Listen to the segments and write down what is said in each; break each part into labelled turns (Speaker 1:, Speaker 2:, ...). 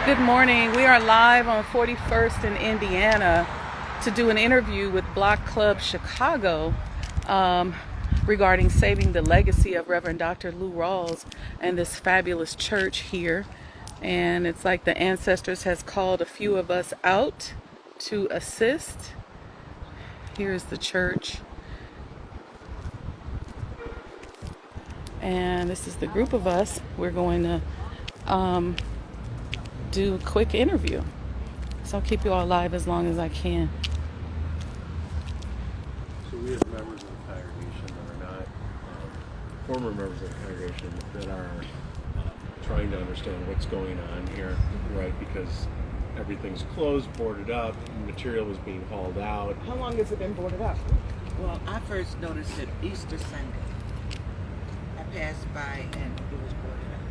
Speaker 1: Good morning. We are live on 41st in Indiana to do an interview with Block Club Chicago regarding saving the legacy of Reverend Dr. Lou Rawls and this fabulous church here. And it's like the ancestors has called a few of us out to assist. Here's the church. And this is the group of us. We're going to do a quick interview. So I'll keep you all live as long as I can.
Speaker 2: So we have members of the congregation that are not former members of the congregation that are trying to understand what's going on here, right? Because everything's closed, boarded up, material is being hauled out.
Speaker 3: How long has it been boarded up?
Speaker 4: Well, I first noticed it Easter Sunday. I passed by and it was boarded up.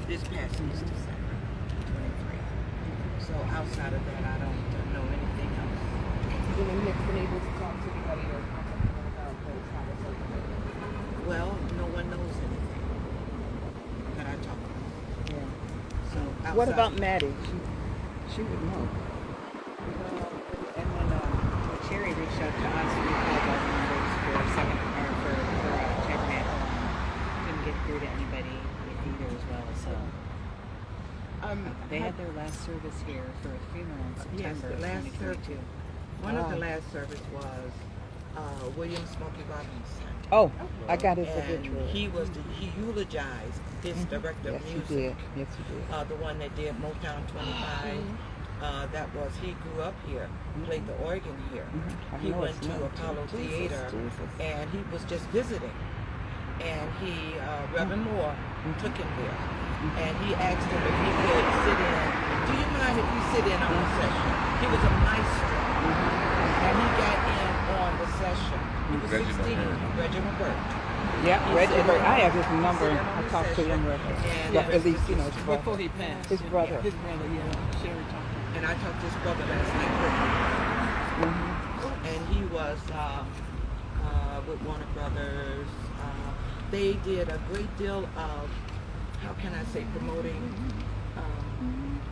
Speaker 4: This past Easter Sunday, 23. So outside of that, I don't know anything else.
Speaker 3: You haven't been able to talk to anybody or contact them about those conversations?
Speaker 4: Well, no one knows anything that I talk about.
Speaker 3: Yeah.
Speaker 4: So
Speaker 3: What
Speaker 4: outside-
Speaker 3: about Maddie? She would know.
Speaker 5: And then Cherry reached out to us. We called our numbers for Tabernacle. Couldn't get through to anybody either as well. So they had their last service here for a funeral in September
Speaker 4: Yes, the last
Speaker 5: 2022.
Speaker 4: One of the last service was William Smokey Robinson.
Speaker 3: Oh, I got his
Speaker 4: And
Speaker 3: obituary.
Speaker 4: he eulogized his director of
Speaker 3: Yes,
Speaker 4: music.
Speaker 3: he did. Yes, he did.
Speaker 4: The one that did Motown 25. He grew up here, played the organ here.
Speaker 3: I
Speaker 4: He
Speaker 3: know
Speaker 4: went
Speaker 3: it's
Speaker 4: to
Speaker 3: not.
Speaker 4: Apollo Theater,
Speaker 3: Jesus.
Speaker 4: and he was just visiting. And Reverend Moore took him there. And he asked him if he could sit in. Do you mind if you sit in on the session? He was a maestro. And he got in on the session. He was 16, Reginald Burke.
Speaker 3: Yeah,
Speaker 4: He
Speaker 3: Reggie.
Speaker 4: said-
Speaker 3: I have his number.
Speaker 4: he said
Speaker 3: I
Speaker 4: on
Speaker 3: talked to
Speaker 4: the
Speaker 3: him.
Speaker 4: session,
Speaker 3: Yeah, at least, his
Speaker 1: Before
Speaker 3: brother.
Speaker 1: he passed.
Speaker 3: His brother.
Speaker 1: His brother, Sherry talked to him.
Speaker 4: And I talked to his brother last night. And he was with Warner Brothers. They did a great deal of, how can I say, promoting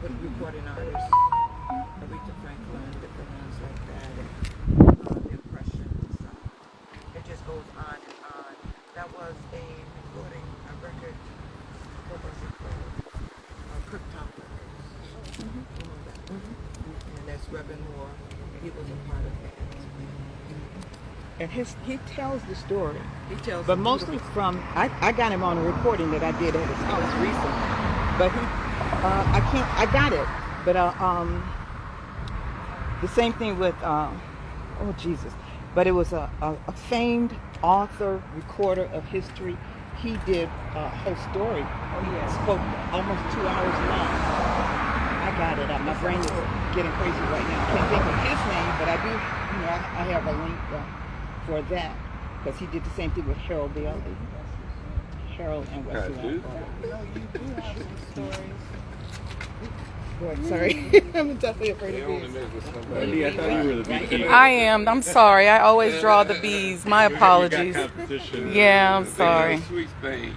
Speaker 4: with recording artists, Aretha Franklin, different ones like that, and impressions. It just goes on and on. That was a recording, a record, what was it called? Cooke Records. You know that? And that's Reverend Moore. He was a part of that.
Speaker 3: And he tells the story.
Speaker 4: He tells
Speaker 3: But
Speaker 4: a
Speaker 3: mostly
Speaker 4: beautiful-
Speaker 3: from, I got him on a recording that I did at his house recently. But I got it. But the same thing with, oh Jesus. But it was a famed author, recorder of history. He did a whole story. He spoke almost 2 hours long. I got it. My brain is getting crazy right now. I can't think of his name, but I do, I have a link for that. Because he did the same thing with Harold Bailey. Harold and Wesley.
Speaker 2: dude.
Speaker 1: You do have some stories.
Speaker 3: Sorry. I'm definitely afraid of bees.
Speaker 2: Andy, I thought you were the beekeeper.
Speaker 1: I am. I'm sorry. I always draw the bees. My apologies.
Speaker 2: You got competition.
Speaker 1: Yeah, I'm sorry.
Speaker 6: Sweet Spain.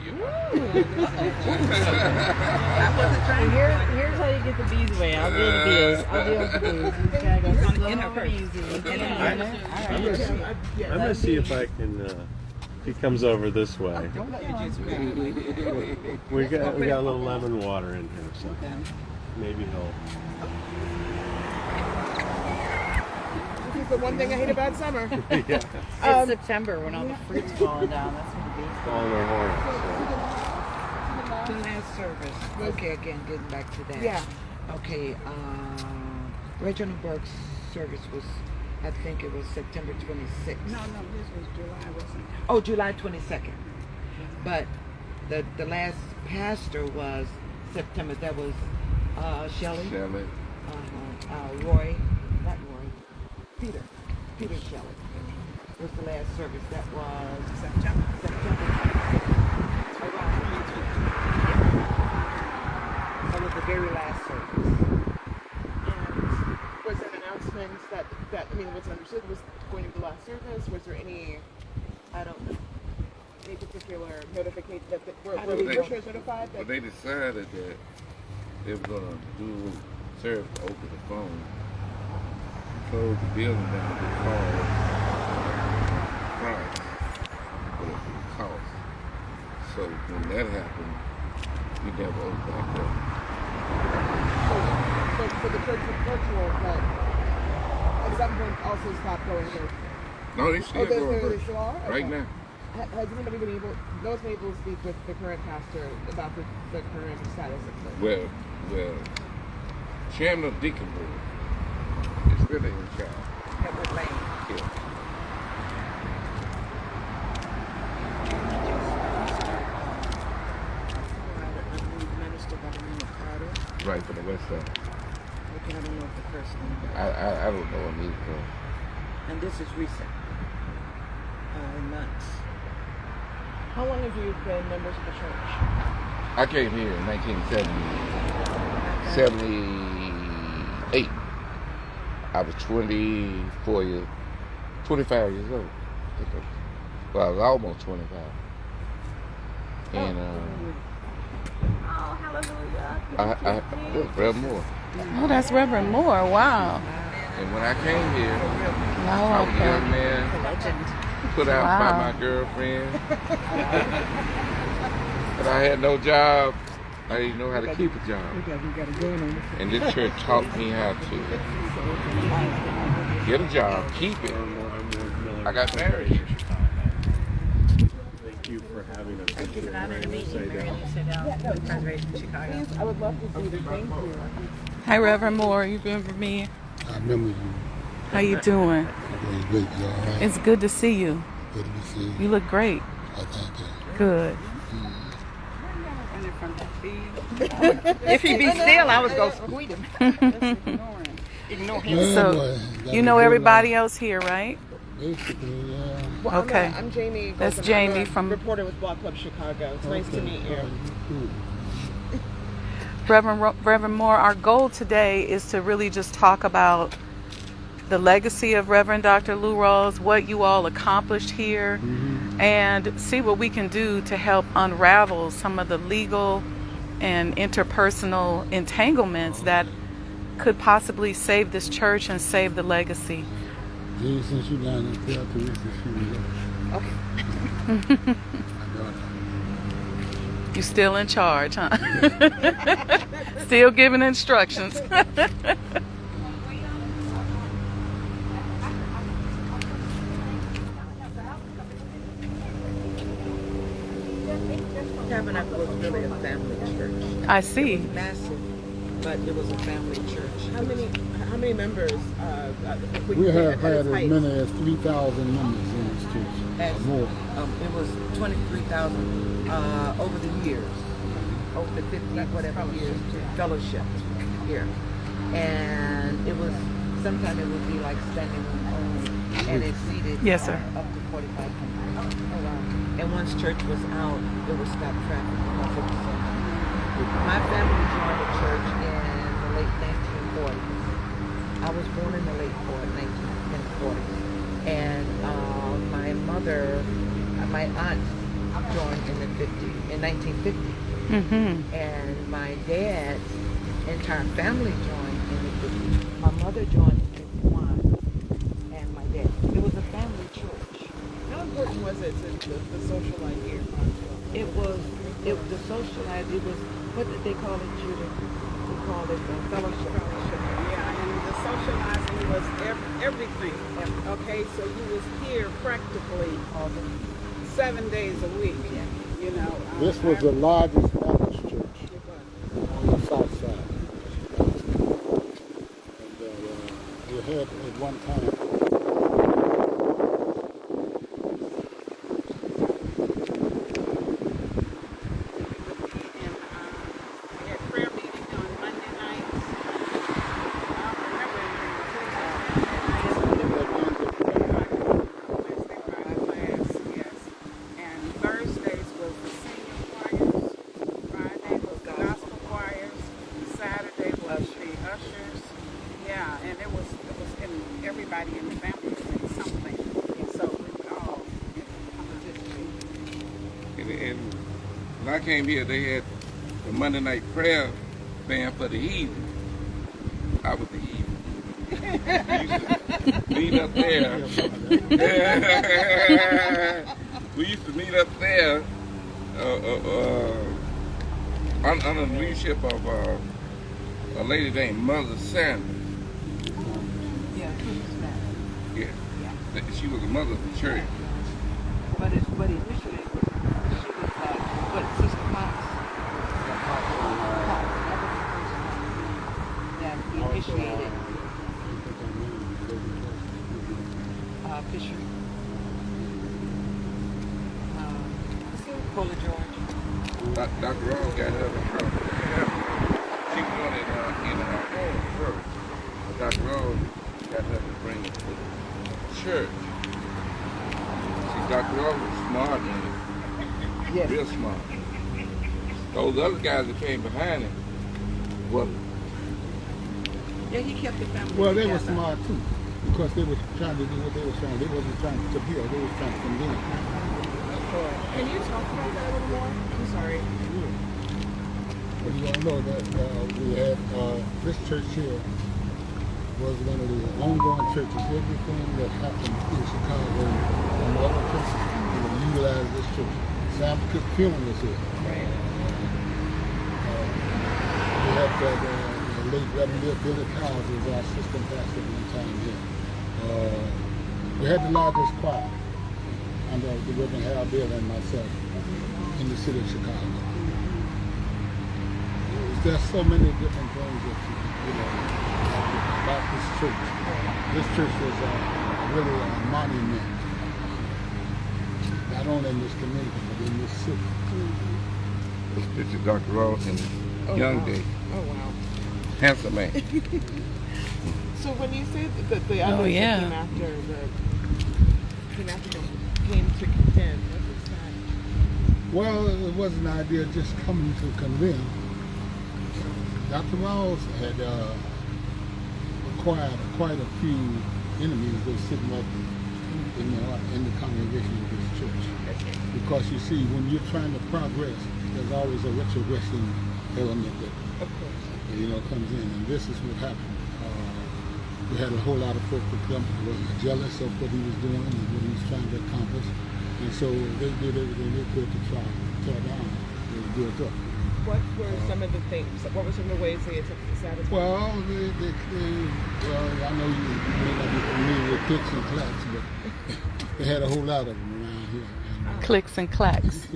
Speaker 5: Here's how you get the bees away. I'll deal with the bees. I'll deal with the bees. You just gotta go slow and easy.
Speaker 2: I'm gonna see if I can. If he comes over this way. We got a little lemon water in here, so maybe he'll.
Speaker 3: This is the one thing I hate about summer.
Speaker 2: Yeah.
Speaker 5: It's September when all the fruit's falling down. That's when the bees go.
Speaker 2: Calling our horns.
Speaker 4: The last service. Okay, again, getting back to that.
Speaker 3: Yeah.
Speaker 4: Okay, Reginald Burke's service was, I think it was September 26th.
Speaker 5: No, this was July, wasn't it?
Speaker 4: Oh, July 22nd. But the last pastor was September. That was Shelley.
Speaker 6: Shelley.
Speaker 4: Roy, not Roy, Peter Shelley. Was the last service. That was September. That was the very last service.
Speaker 3: And was there announcements that what's understood was going to be the last service? Was there any, I don't know, any particular
Speaker 6: particular notification that were
Speaker 7: Well, they-
Speaker 6: kosher certified?
Speaker 7: But they decided that they were going to do service over the phone, close the building down to call price for the cost. So when that happened, we never opened back up.
Speaker 6: So the church was virtual, but at some point also stopped going there.
Speaker 7: No, they still
Speaker 6: they
Speaker 7: going
Speaker 6: still are?
Speaker 7: right
Speaker 6: Okay.
Speaker 7: now.
Speaker 6: Has anybody been able to speak with the current pastor about the current status of the
Speaker 7: Well, chairman of deacon board is really in charge.
Speaker 4: Edward Lane.
Speaker 7: Yeah.
Speaker 4: Minister by the name of Carter.
Speaker 7: Right for the west side.
Speaker 4: Okay, I don't know if the first name.
Speaker 7: I don't know him either.
Speaker 4: And this is recent. Months.
Speaker 6: How long have you been members of the church?
Speaker 7: I came here in 1978. I was 25 years old. Well, I was almost 25. And
Speaker 6: Oh, hallelujah.
Speaker 7: I Reverend Moore.
Speaker 1: Oh, that's Reverend Moore. Wow.
Speaker 7: And when I came here,
Speaker 1: Oh,
Speaker 7: I was a young
Speaker 1: okay.
Speaker 7: man put out
Speaker 1: Wow.
Speaker 7: by my girlfriend. But I had no job. I didn't know how to keep a job. And this church taught me how to get a job, keep it. I got married.
Speaker 2: Thank you for having us.
Speaker 5: It's an honor to meet you,
Speaker 2: Say
Speaker 5: Mary
Speaker 2: that.
Speaker 5: Lisa Dell, President in Chicago.
Speaker 6: Please, I would love to see the thank you.
Speaker 1: Hi, Reverend Moore. You remember me?
Speaker 8: I remember you.
Speaker 1: How you doing?
Speaker 8: Doing great, you all right?
Speaker 1: It's good to see you.
Speaker 8: Good to see you.
Speaker 1: You look great.
Speaker 8: I thank you.
Speaker 1: Good.
Speaker 3: If he be still, I was going to squeeze him. Ignore him.
Speaker 8: Yeah,
Speaker 1: So,
Speaker 8: boy, got
Speaker 1: you
Speaker 8: a
Speaker 1: know
Speaker 8: good
Speaker 1: everybody else here, right?
Speaker 8: life. Basically, yeah.
Speaker 6: Well,
Speaker 1: Okay.
Speaker 6: I'm Jamie.
Speaker 1: That's
Speaker 6: Golson. I'm
Speaker 1: Jamie
Speaker 6: a
Speaker 1: from-
Speaker 6: reporter with Block Club Chicago. It's nice to meet you.
Speaker 8: Cool.
Speaker 1: Reverend Moore, our goal today is to really just talk about the legacy of Reverend Dr. Lou Rawls, what you all accomplished here, and see what we can do to help unravel some of the legal and interpersonal entanglements that could possibly save this church and save the legacy.
Speaker 8: Jenny, since you down there, tell Teresa she was up. My daughter.
Speaker 1: You still in charge, huh? Still giving instructions.
Speaker 4: Tabernacle was really a family church.
Speaker 1: I see.
Speaker 4: Massive, but it was a family church.
Speaker 6: How many members?
Speaker 8: We have had as many as 3,000 members in this church.
Speaker 4: As,
Speaker 8: Or more.
Speaker 4: it was 23,000 over the years, over the 50 whatever years fellowship here, and it was sometimes it would be like standing room only, and it seated
Speaker 1: Yes, sir.
Speaker 4: up to 4,500. And once church was out, it would stop traffic because it was so many. My family joined the church in the late 1940s. I was born in the late 1940s, and my mother, my aunt joined in the 1950, and my dad's entire family joined in the 50s. My mother joined in 51, and my dad. It was a family church.
Speaker 6: How important was it to the social life here?
Speaker 4: It was the socialized. It was, what did they call it, Judith? They called it the fellowship.
Speaker 6: Yeah, and the socializing was everything. Okay, so you was here practically 7 days a week. You know.
Speaker 8: This was the largest Baptist church on the south side. And we had at one time
Speaker 6: We had prayer meeting on Monday nights. And Thursdays was the senior choirs, Friday was the gospel choirs, Saturday was the ushers. Yeah, and it was in everybody in the family was in something. So we would all participate.
Speaker 7: And I came here, they had the Monday night prayer band for the heathen. I was the heathen. We used to meet up there. We used to meet up there under the leadership of a lady named Mother Sanders.
Speaker 3: Yeah,
Speaker 7: Yeah. She was the mother of the church.
Speaker 3: but initially she was what, Sister Fox? That initiated Fisher.
Speaker 4: Fuller George.
Speaker 7: Dr. Rawls got her in trouble. She wanted in her home first. But Dr. Rawls got her to bring it to the church. See, Dr. Rawls was smart and
Speaker 3: Yes.
Speaker 7: real smart. Those other guys that came behind him, well,
Speaker 4: Yeah, he kept the family
Speaker 8: Well, they were
Speaker 4: together.
Speaker 8: smart too, because they were trying to do what they were trying. They wasn't trying to heal. They were trying to condemn.
Speaker 6: Can you talk about that a little more? I'm sorry.
Speaker 8: But you all know that we had this church here was one of the ongoing churches. Everything that happened in Chicago and other churches, we would utilize this church. Sam Cooke funeral was here.
Speaker 6: Right.
Speaker 8: We had the late Reverend Billy Cowles was our assistant pastor at one time here. We had the largest choir under the Reverend Harold Bill and myself in the city of Chicago. There's so many different things that you know about this church. This church was really a monument, not only in this community but in this city.
Speaker 7: this picture of Dr. Rawls in his young days.
Speaker 6: Oh, wow.
Speaker 7: Handsome man.
Speaker 6: So when you say that the
Speaker 1: Oh,
Speaker 6: others
Speaker 1: yeah.
Speaker 6: that came after him came to contend, what was that?
Speaker 8: Well, it wasn't an idea of just coming to condemn. Dr. Rawls had acquired quite a few enemies that were sitting up in the congregation of this church. Because you see, when you're trying to progress, there's always a retrogression element that comes in, and this is what happened. We had a whole lot of folks that were jealous of what he was doing and what he was trying to accomplish, and so they did everything they could to try to tear down and build up.
Speaker 6: What were some of the things? What were some of the ways they attempted to sabotage?
Speaker 8: Well, I know you may not be familiar with clicks and clacks, but they had a whole lot of them around here. And,
Speaker 1: Clicks and clacks.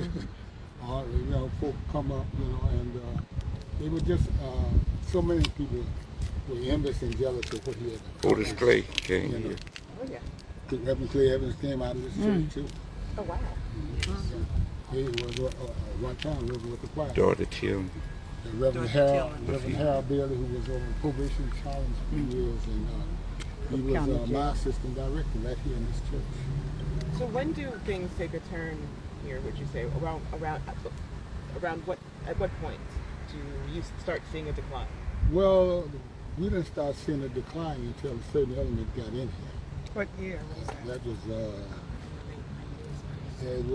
Speaker 8: folk come up, and they were just so many people were envious and jealous of what he had.
Speaker 7: Otis Clay came here.
Speaker 6: Oh, yeah.
Speaker 8: Reverend Clay Evans came out of this church too.
Speaker 6: Oh, wow.
Speaker 8: He was one time living with the choir.
Speaker 7: Daughter Tim.
Speaker 8: And Reverend Harold Bailey, who was on probation, challenged Wheels, and he was my assistant director right here in this church.
Speaker 6: So when do things take a turn here, would you say? Around what, at what point do you start seeing a decline?
Speaker 8: Well, we didn't start seeing a decline until a certain element got in here.
Speaker 6: What year was that?
Speaker 8: That was, it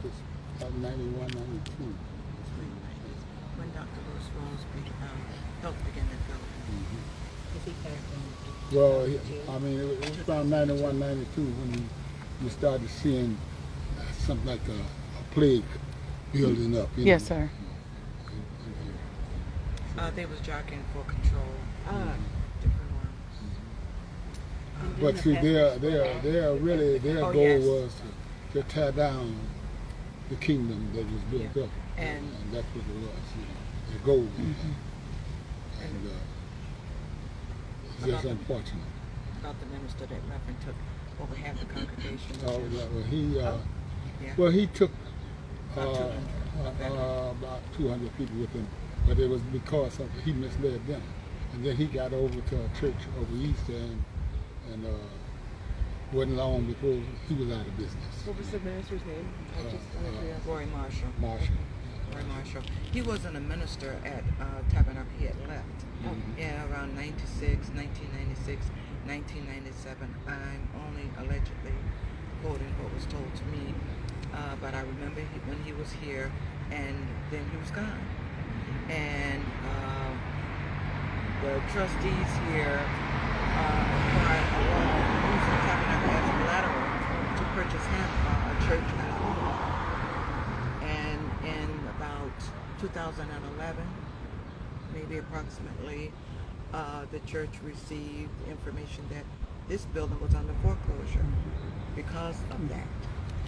Speaker 8: was about 91, 92.
Speaker 4: When Dr. Rawls health began to develop.
Speaker 8: Well, it was around 91, 92 when we started seeing something like a plague building up.
Speaker 1: Yes, sir.
Speaker 4: They was jockeying for control. Different ones.
Speaker 8: But see, their
Speaker 4: Oh,
Speaker 8: goal
Speaker 4: yes.
Speaker 8: was to tear down the kingdom that was built up,
Speaker 4: And
Speaker 8: that's what it was. Their goal was that. And it's just unfortunate.
Speaker 4: about the minister that Reverend took over half the congregation.
Speaker 8: He took about 200 people with him, but it was because he misled them. And then he got over to a church over east and wasn't long before he was out of business.
Speaker 6: What was the minister's name?
Speaker 4: Roy Marshall. Roy Marshall. He wasn't a minister at Tabernacle. He had left. Yeah, around 96, 1996, 1997. I'm only allegedly quoting what was told to me. But I remember when he was here, and then he was gone. And the trustees here acquired a loan using the tabernacle as collateral to purchase him a church at home. And in about 2011, maybe approximately, the church received information that this building was under foreclosure because of that.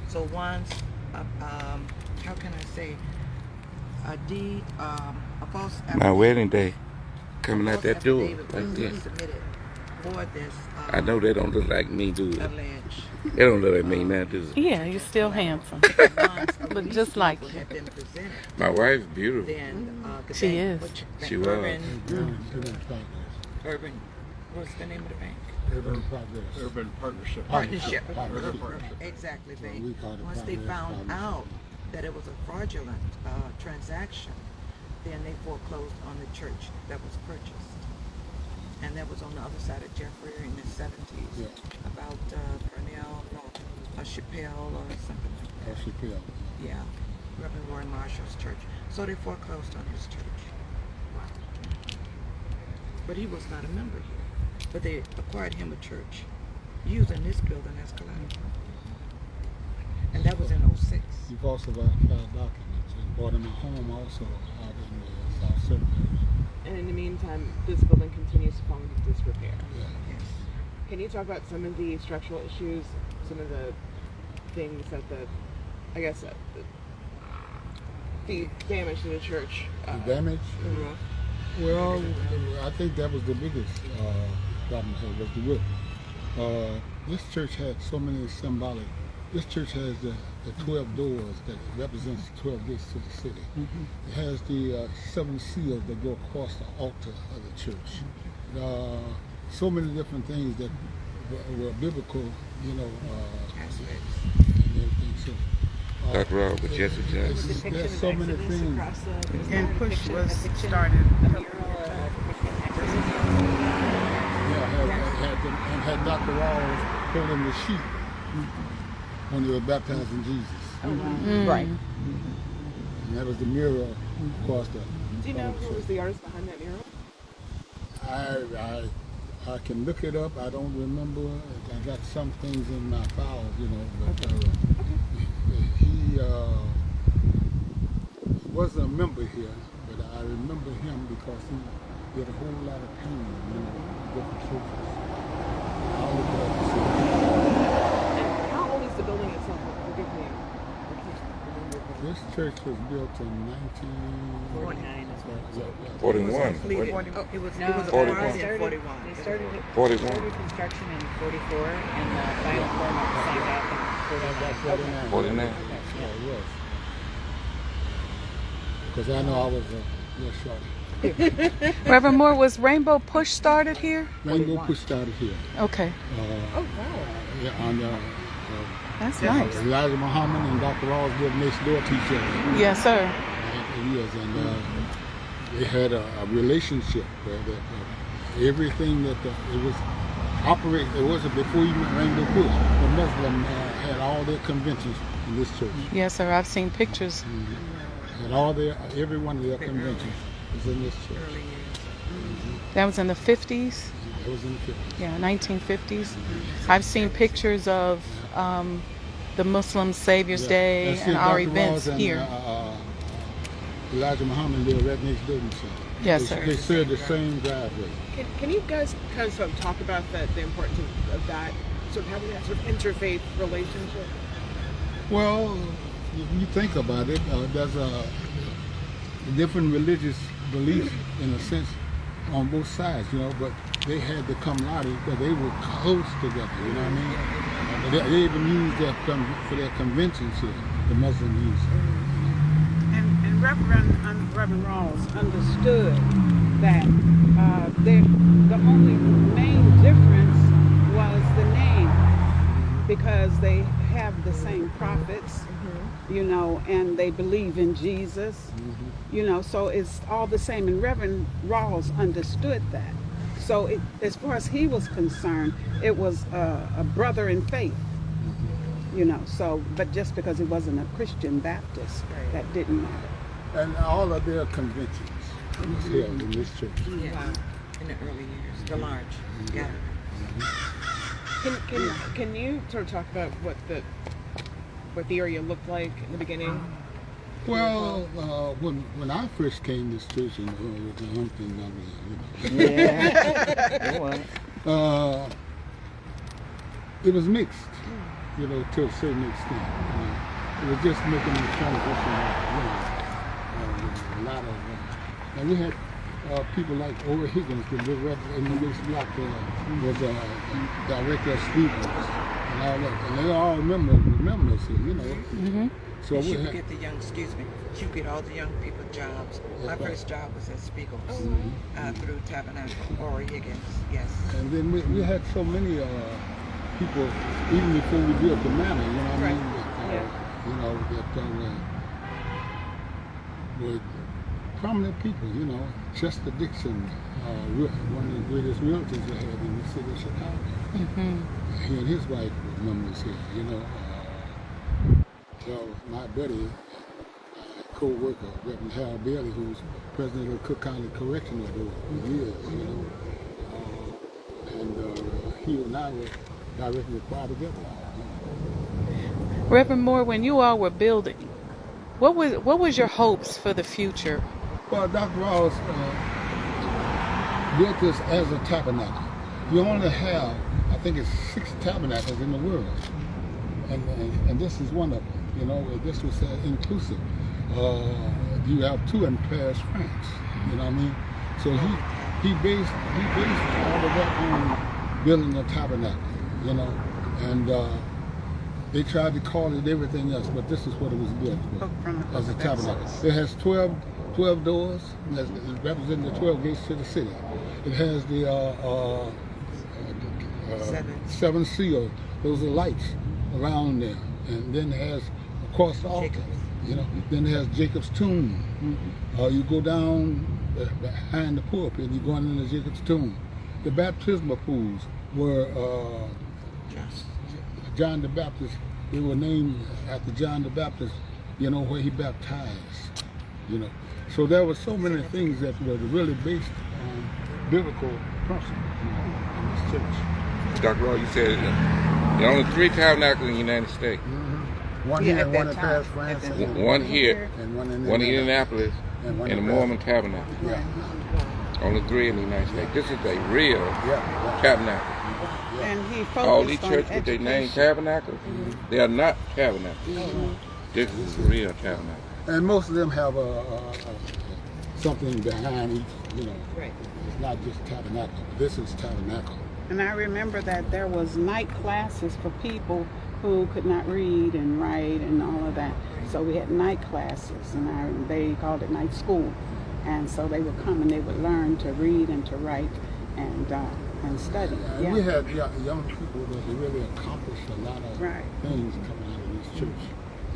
Speaker 4: So once, how can I say, a deed, a false affidavit.
Speaker 7: My wedding day coming
Speaker 4: a
Speaker 7: out
Speaker 4: false
Speaker 7: that door
Speaker 4: affidavit
Speaker 7: right
Speaker 4: was
Speaker 7: there.
Speaker 4: submitted for this.
Speaker 7: I know they don't look like me, do they?
Speaker 4: Alleged.
Speaker 7: They don't look like me now, do they?
Speaker 1: Yeah, you're still handsome.
Speaker 4: Once a
Speaker 1: Look
Speaker 4: lease
Speaker 1: just like
Speaker 4: proposal had been presented,
Speaker 7: My wife's beautiful.
Speaker 4: then the
Speaker 1: She
Speaker 4: bank,
Speaker 1: is.
Speaker 4: which
Speaker 7: She was.
Speaker 4: Urban, what's the name of the bank?
Speaker 8: Urban Progress.
Speaker 2: Urban Partnership.
Speaker 4: Partnership.
Speaker 2: Urban Partnership.
Speaker 4: Exactly,
Speaker 8: So
Speaker 4: bank.
Speaker 8: we call it
Speaker 4: Once they
Speaker 8: Progress
Speaker 4: found
Speaker 8: Partnership.
Speaker 4: out that it was a fraudulent transaction, then they foreclosed on the church that was purchased. And that was on the other side of Jeffrey in the 70s.
Speaker 8: Yeah.
Speaker 4: About Purnell, no, Chappelle or something like that.
Speaker 8: Chappelle.
Speaker 4: Yeah, Reverend Warren Marshall's church. So they foreclosed on his church. But he was not a member here. But they acquired him a church using this building as collateral. And that was in 06.
Speaker 8: You've also got documents and bought him a home also out in the South Central.
Speaker 9: And in the meantime, this building continues to fall into disrepair.
Speaker 8: Yeah.
Speaker 4: Yes.
Speaker 9: Can you talk about some of the structural issues, some of the things that the damage to the church?
Speaker 8: The damage?
Speaker 9: The roof.
Speaker 8: Well, I think that was the biggest problem here, was the roof. This church had so many symbolic. This church has the 12 doors that represents 12 gates to the city. It has the 7 seals that go across the altar of the church. So many different things that were biblical, and everything. So,
Speaker 7: Dr. Rawls with Jesse Jackson.
Speaker 8: there's so many things.
Speaker 6: And push was started.
Speaker 8: Had Dr. Rawls holding the sheep when they were baptized in Jesus.
Speaker 9: Right.
Speaker 8: And that was the mural across the.
Speaker 9: Do you know who was the artist behind that mural?
Speaker 8: I can look it up. I don't remember. I got some things in my files, but he wasn't a member here, but I remember him because he did a whole lot of painting, different churches. I'll look it up and see.
Speaker 9: And how old is the building itself? Forgive me.
Speaker 8: This church was built in
Speaker 5: 49 as well.
Speaker 7: 41.
Speaker 4: It was
Speaker 5: No,
Speaker 4: acquired in
Speaker 5: they
Speaker 4: 41.
Speaker 5: started
Speaker 7: 41.
Speaker 5: construction in 44, and the final format was signed off in 49.
Speaker 7: 49.
Speaker 8: Yeah, it was. Because I know I was a little short.
Speaker 1: Reverend Moore, was Rainbow Push started here?
Speaker 8: Rainbow Push started here.
Speaker 1: Okay,
Speaker 8: Yeah, on
Speaker 1: that's nice.
Speaker 8: Elijah Muhammad and Dr. Rawls lived next door to each other.
Speaker 1: Yes, sir.
Speaker 8: Yes, and they had a relationship. Everything that it was operate. It wasn't before even Rainbow Push. The Muslim had all their conventions in this church.
Speaker 1: Yes, sir. I've seen pictures.
Speaker 8: And every one of their conventions was in this church.
Speaker 1: That was in the 50s.
Speaker 8: It was in the 50s.
Speaker 1: Yeah, 1950s. I've seen pictures of the Muslim Saviours Day and our
Speaker 8: Dr.
Speaker 1: events
Speaker 8: Rawls and,
Speaker 1: here.
Speaker 8: Elijah Muhammad lived right next door to each other.
Speaker 1: Yes, sir.
Speaker 8: They shared the same driveway.
Speaker 9: Can you guys kind of sort of talk about the importance of that, sort of having that sort of interfaith relationship?
Speaker 8: Well, if you think about it, there's a different religious beliefs in a sense on both sides, but they had the camaraderie because they were close together, you know what I mean? They even used that for their conventions here, the Muslim used it.
Speaker 6: And Reverend Rawls understood that the only main difference was the name, because they have the same prophets, and they believe in Jesus, so it's all the same. And Reverend Rawls understood that. So as far as he was concerned, it was a brother in faith. you know. So, but just because it wasn't a Christian Baptist, that didn't matter.
Speaker 8: And all of their conventions was held in this church.
Speaker 4: Yeah. In the early years, the large gathering.
Speaker 9: Can you sort of talk about what the area looked like in the beginning?
Speaker 8: Well, when I first came to this church, and it was a humping number,
Speaker 3: Yeah, it was.
Speaker 8: it was mixed, you know, to a certain extent. It was just making the transition, a lot of, and we had people like Ora Higgins, the director in this block, was director of Saviours and all that, and they all remember us, you know.
Speaker 1: Mm-hmm.
Speaker 8: So we
Speaker 4: She
Speaker 8: had,
Speaker 4: would get the young, she would get all the young people jobs. My first job was at Spiegel's through Tabernacle, Ora Higgins, yes.
Speaker 8: and then we had so many people, even before we built the manor, you know what I mean? You know, that were prominent people, you know. Chester Dixon, one of the greatest realtors they had in the city of Chicago.
Speaker 1: Mm-hmm.
Speaker 8: He and his wife were members here, you know. My buddy, co-worker, Reverend Harold Bailey, who's president of Cooke County Correctional Board for years, you know. And he and I were directly required together.
Speaker 1: Reverend Moore, when you all were building, what was your hopes for the future?
Speaker 8: Well, Dr. Rawls built this as a tabernacle. You only have, I think it's 6 tabernacles in the world, and this is one of them. You know, this was inclusive. You have 2 in Paris, France. You know what I mean? So he based all of that on building a tabernacle. You know, and they tried to call it everything else, but this is what it was built for, as a tabernacle. It has 12 doors, representing the 12 gates to the city. It has the 7 seals. Those are lights around there, and then it has across the altar. You know, then it has Jacob's tomb. You go down behind the pulpit, you go into Jacob's tomb. The baptismal pools were John the Baptist. They were named after John the Baptist, you know, where he baptized, you know. So there were so many things that were really based on biblical principles, you know, in this church.
Speaker 7: Dr. Rawls, you said there are only 3 tabernacles in the United States.
Speaker 8: One here, one in Paris, France, and
Speaker 7: One here,
Speaker 8: and one in
Speaker 7: Indianapolis, and the Mormon Tabernacle.
Speaker 8: Yeah.
Speaker 7: Only 3 in the United States. This is a real tabernacle.
Speaker 6: And he focused
Speaker 7: All these
Speaker 6: on
Speaker 7: churches with their name tabernacles, they are not tabernacles. This is a real tabernacle.
Speaker 8: And most of them have something behind each, you know.
Speaker 9: Right.
Speaker 8: It's not just tabernacle. This is tabernacle.
Speaker 6: And I remember that there was night classes for people who could not read and write and all of that. So we had night classes, and they called it night school. And so they would come and they would learn to read and to write and study.
Speaker 8: And we had young people that really accomplished a lot of things coming out of this church.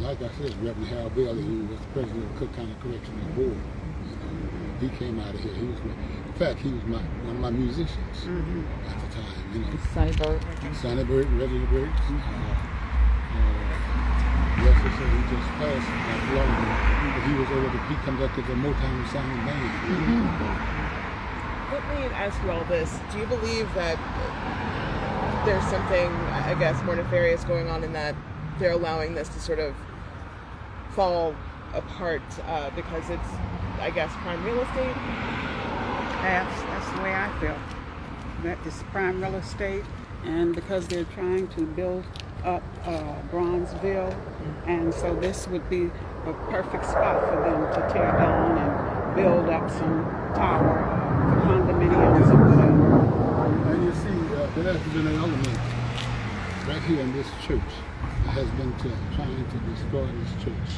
Speaker 8: Like I said, Reverend Harold Bailey, who was president of Cooke County Correctional Board, you know, he came out of here. He was, in fact, he was one of my musicians at the time. You know, Sonny Bird, Reggie Bird. Yes, he just passed not long ago. He was he conducted the Motown Sound Band.
Speaker 9: Let me ask you all this. Do you believe that there's something, I guess, more nefarious going on in that they're allowing this to sort of fall apart because it's, I guess, prime real estate?
Speaker 6: That's the way I feel. That is prime real estate, and because they're trying to build up Bronzeville, and so this would be a perfect spot for them to tear down and build up some tower for condominiums or whatever.
Speaker 8: And you see, there has been an element right here in this church that has been trying to destroy this church.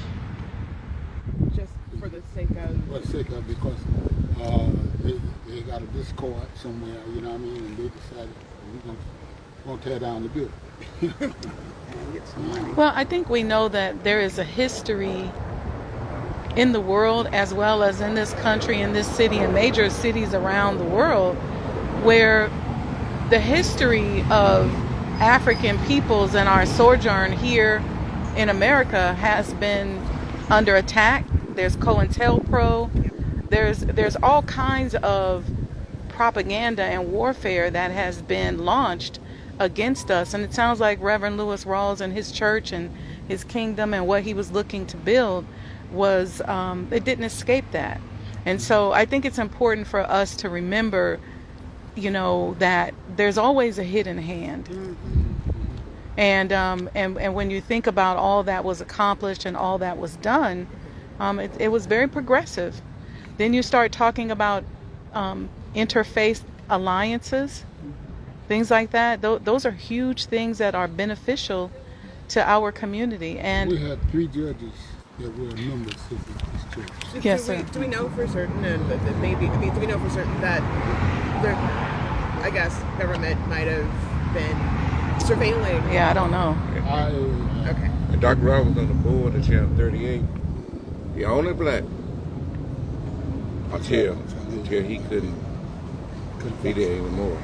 Speaker 9: Just for the sake of?
Speaker 8: For the sake of, because they got a discord somewhere, you know what I mean, and they decided we're going to tear down the building.
Speaker 1: Well, I think we know that there is a history in the world as well as in this country, in this city, and major cities around the world, where the history of African peoples and our sojourn here in America has been under attack. There's COINTELPRO. There's all kinds of propaganda and warfare that has been launched against us. And it sounds like Reverend Lewis Rawls and his church and his kingdom and what he was looking to build was, it didn't escape that. And so I think it's important for us to remember, you know, that there's always a hidden hand. And when you think about all that was accomplished and all that was done, it was very progressive. Then you start talking about interfaith alliances, things like that. Those are huge things that are beneficial to our community. And
Speaker 8: we had 3 judges that were members of this church.
Speaker 1: Yes, sir.
Speaker 9: Do we know for certain, and that maybe, I mean, do we know for certain that the, I guess, government might have been surveilling?
Speaker 1: Yeah, I don't know.
Speaker 9: Okay.
Speaker 7: And Dr. Rawls was on the board of Channel 38, the only black, until he couldn't be there anymore.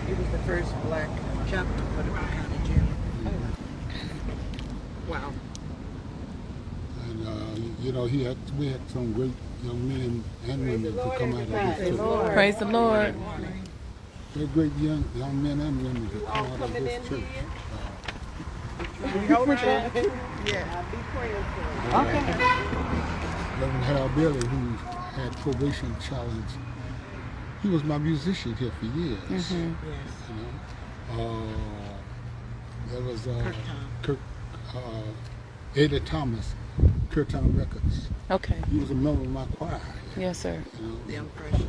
Speaker 4: He was the first black chaplain for the county jail.
Speaker 9: Wow.
Speaker 8: And you know, we had some great young men and women to come out of this church.
Speaker 1: Praise the Lord.
Speaker 8: They're great young men and women to come out of this church. Reverend Harold Bailey, who had probation challenge, he was my musician here for years. You know, there was Cooke, Ada Thomas, Curtown Records.
Speaker 1: Okay.
Speaker 8: He was a member of my choir.
Speaker 1: Yes, sir.
Speaker 8: You know,
Speaker 4: The impression.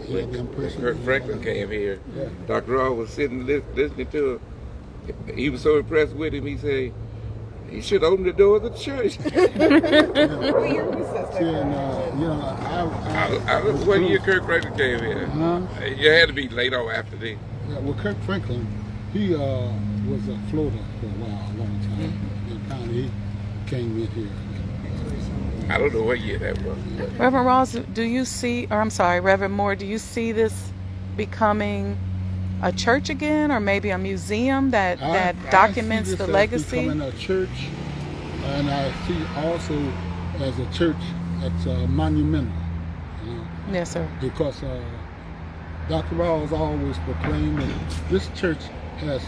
Speaker 8: yeah, the impression.
Speaker 7: Kurt Franklin came here.
Speaker 8: Yeah.
Speaker 7: Dr. Rawls was sitting listening to him. He was so impressed with him, he said, he should open the door of the church.
Speaker 8: You know,
Speaker 7: What year Kurt Franklin came here? You had to be late on after this.
Speaker 8: Yeah, well, Kirk Franklin, he was a floater for a while, a long time. And finally, he came in here.
Speaker 7: I don't know what year that was.
Speaker 1: Reverend Rawls, do you see, or I'm sorry, Reverend Moore, do you see this becoming a church again, or maybe a museum that documents
Speaker 8: I see this
Speaker 1: the
Speaker 8: as
Speaker 1: legacy?
Speaker 8: becoming a church, and I see also as a church that's monumental. You know,
Speaker 1: Yes, sir.
Speaker 8: because Dr. Rawls always proclaimed that this church has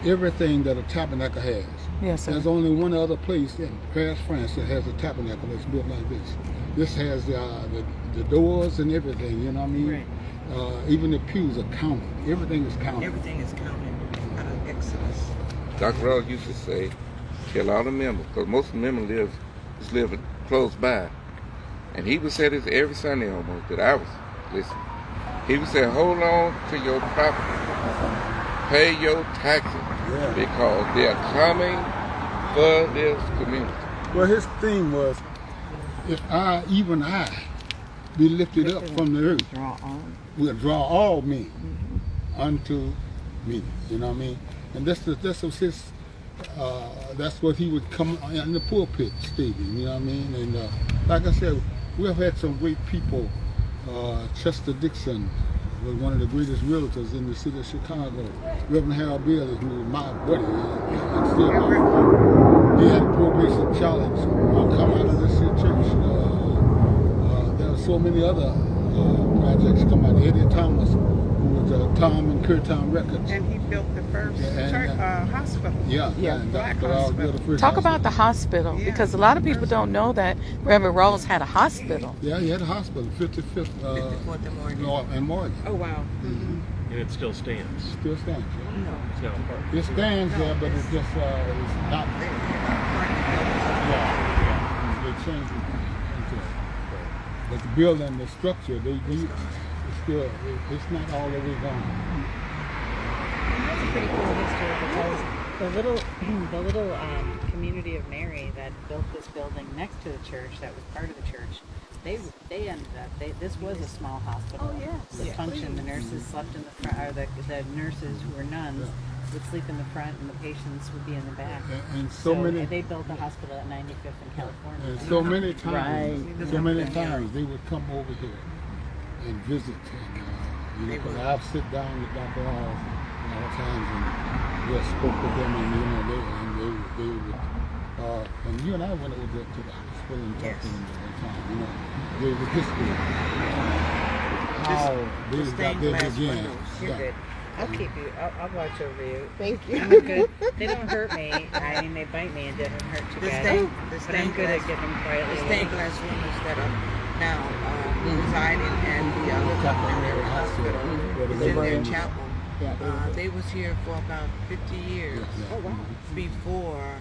Speaker 8: everything that a tabernacle has.
Speaker 1: Yes, sir.
Speaker 8: There's only one other place in Paris, France that has a tabernacle that's built like this. This has the doors and everything, you know what I mean?
Speaker 4: Right.
Speaker 8: Even the pews are counted. Everything is counted.
Speaker 4: Everything is counted out of Exodus.
Speaker 7: Dr. Rawls used to say, tell all the members, because most of the members live close by. And he would say this every Sunday almost that I was listening. He would say, hold on to your property. Pay your taxes. Because they are coming for this community.
Speaker 8: Well, his thing was, if even I, be lifted up from the earth, will draw all men unto me. You know what I mean? And this was his. That's what he would come in the pulpit stating. You know what I mean? And like I said, we have had some great people. Chester Dixon was one of the greatest realtors in the city of Chicago. Reverend Harold Bailey, who was my buddy, and still my friend. He had a probation challenge come out of this church. There are so many other projects come out. Eddie Thomas, who was Tom and Curtown Records.
Speaker 6: And he built the first hospital.
Speaker 8: Black
Speaker 6: hospital.
Speaker 1: Talk about the hospital, because a lot of people don't know that Reverend Rawls had a hospital.
Speaker 8: Yeah, he had a hospital, 55th and Morgan.
Speaker 9: Oh, wow.
Speaker 2: And it still stands.
Speaker 8: Still stands.
Speaker 2: It's not a park.
Speaker 8: It stands there, but it's just it's not. They changed it. But the building, the structure, it's still, it's not all the way gone.
Speaker 5: That's a pretty cool history, because the little community of Mary that built this building next to the church, that was part of the church, they ended up, this was a small hospital.
Speaker 6: Oh, yes.
Speaker 5: The function, the nurses slept in the front, or the nurses who were nuns would sleep in the front, and the patients would be in the back.
Speaker 8: And so many.
Speaker 5: They built the hospital at 95th in California.
Speaker 8: And so many times,
Speaker 5: Right.
Speaker 8: they would come over here and visit. And, you know, 'cause I've sit down with Dr. Rawls a lot of times, and just spoke with them, and they would. And you and I went over to the hospital and talked to them all the time. The history, how they
Speaker 4: Just
Speaker 8: got
Speaker 4: stained
Speaker 8: there
Speaker 4: glass
Speaker 8: again.
Speaker 4: windows.
Speaker 5: You're good. I'll keep you. I'll watch over you.
Speaker 9: Thank you.
Speaker 5: I'm good. They don't hurt me. I mean, they bite me and doesn't hurt too
Speaker 4: The
Speaker 5: bad.
Speaker 4: stained- the
Speaker 5: But I'm
Speaker 4: stained
Speaker 5: good at
Speaker 4: glass-
Speaker 5: getting quietly
Speaker 4: The
Speaker 5: away.
Speaker 4: stained glass windows that are now residing at the Little Company Mary Hospital is in their chapel. They was here for about 50 years before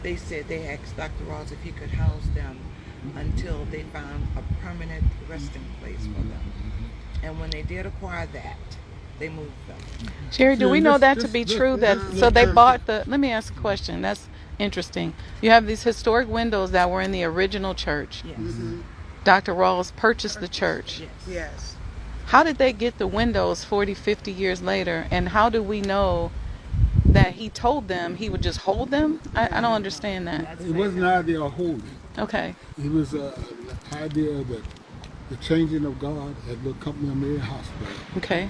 Speaker 4: they said they asked Dr. Rawls if he could house them until they found a permanent resting place for them. And when they did acquire that, they moved them.
Speaker 1: Jerry, do we know that to be true? So they bought the. Let me ask a question. That's interesting. You have these historic windows that were in the original church.
Speaker 4: Yes.
Speaker 1: Dr. Rawls purchased the church.
Speaker 6: Yes.
Speaker 1: How did they get the windows 40, 50 years later? And how do we know that he told them he would just hold them? I don't understand that.
Speaker 8: It wasn't an idea of holding.
Speaker 1: Okay.
Speaker 8: It was an idea that the changing of God at the Company of Mary Hospital.
Speaker 1: Okay.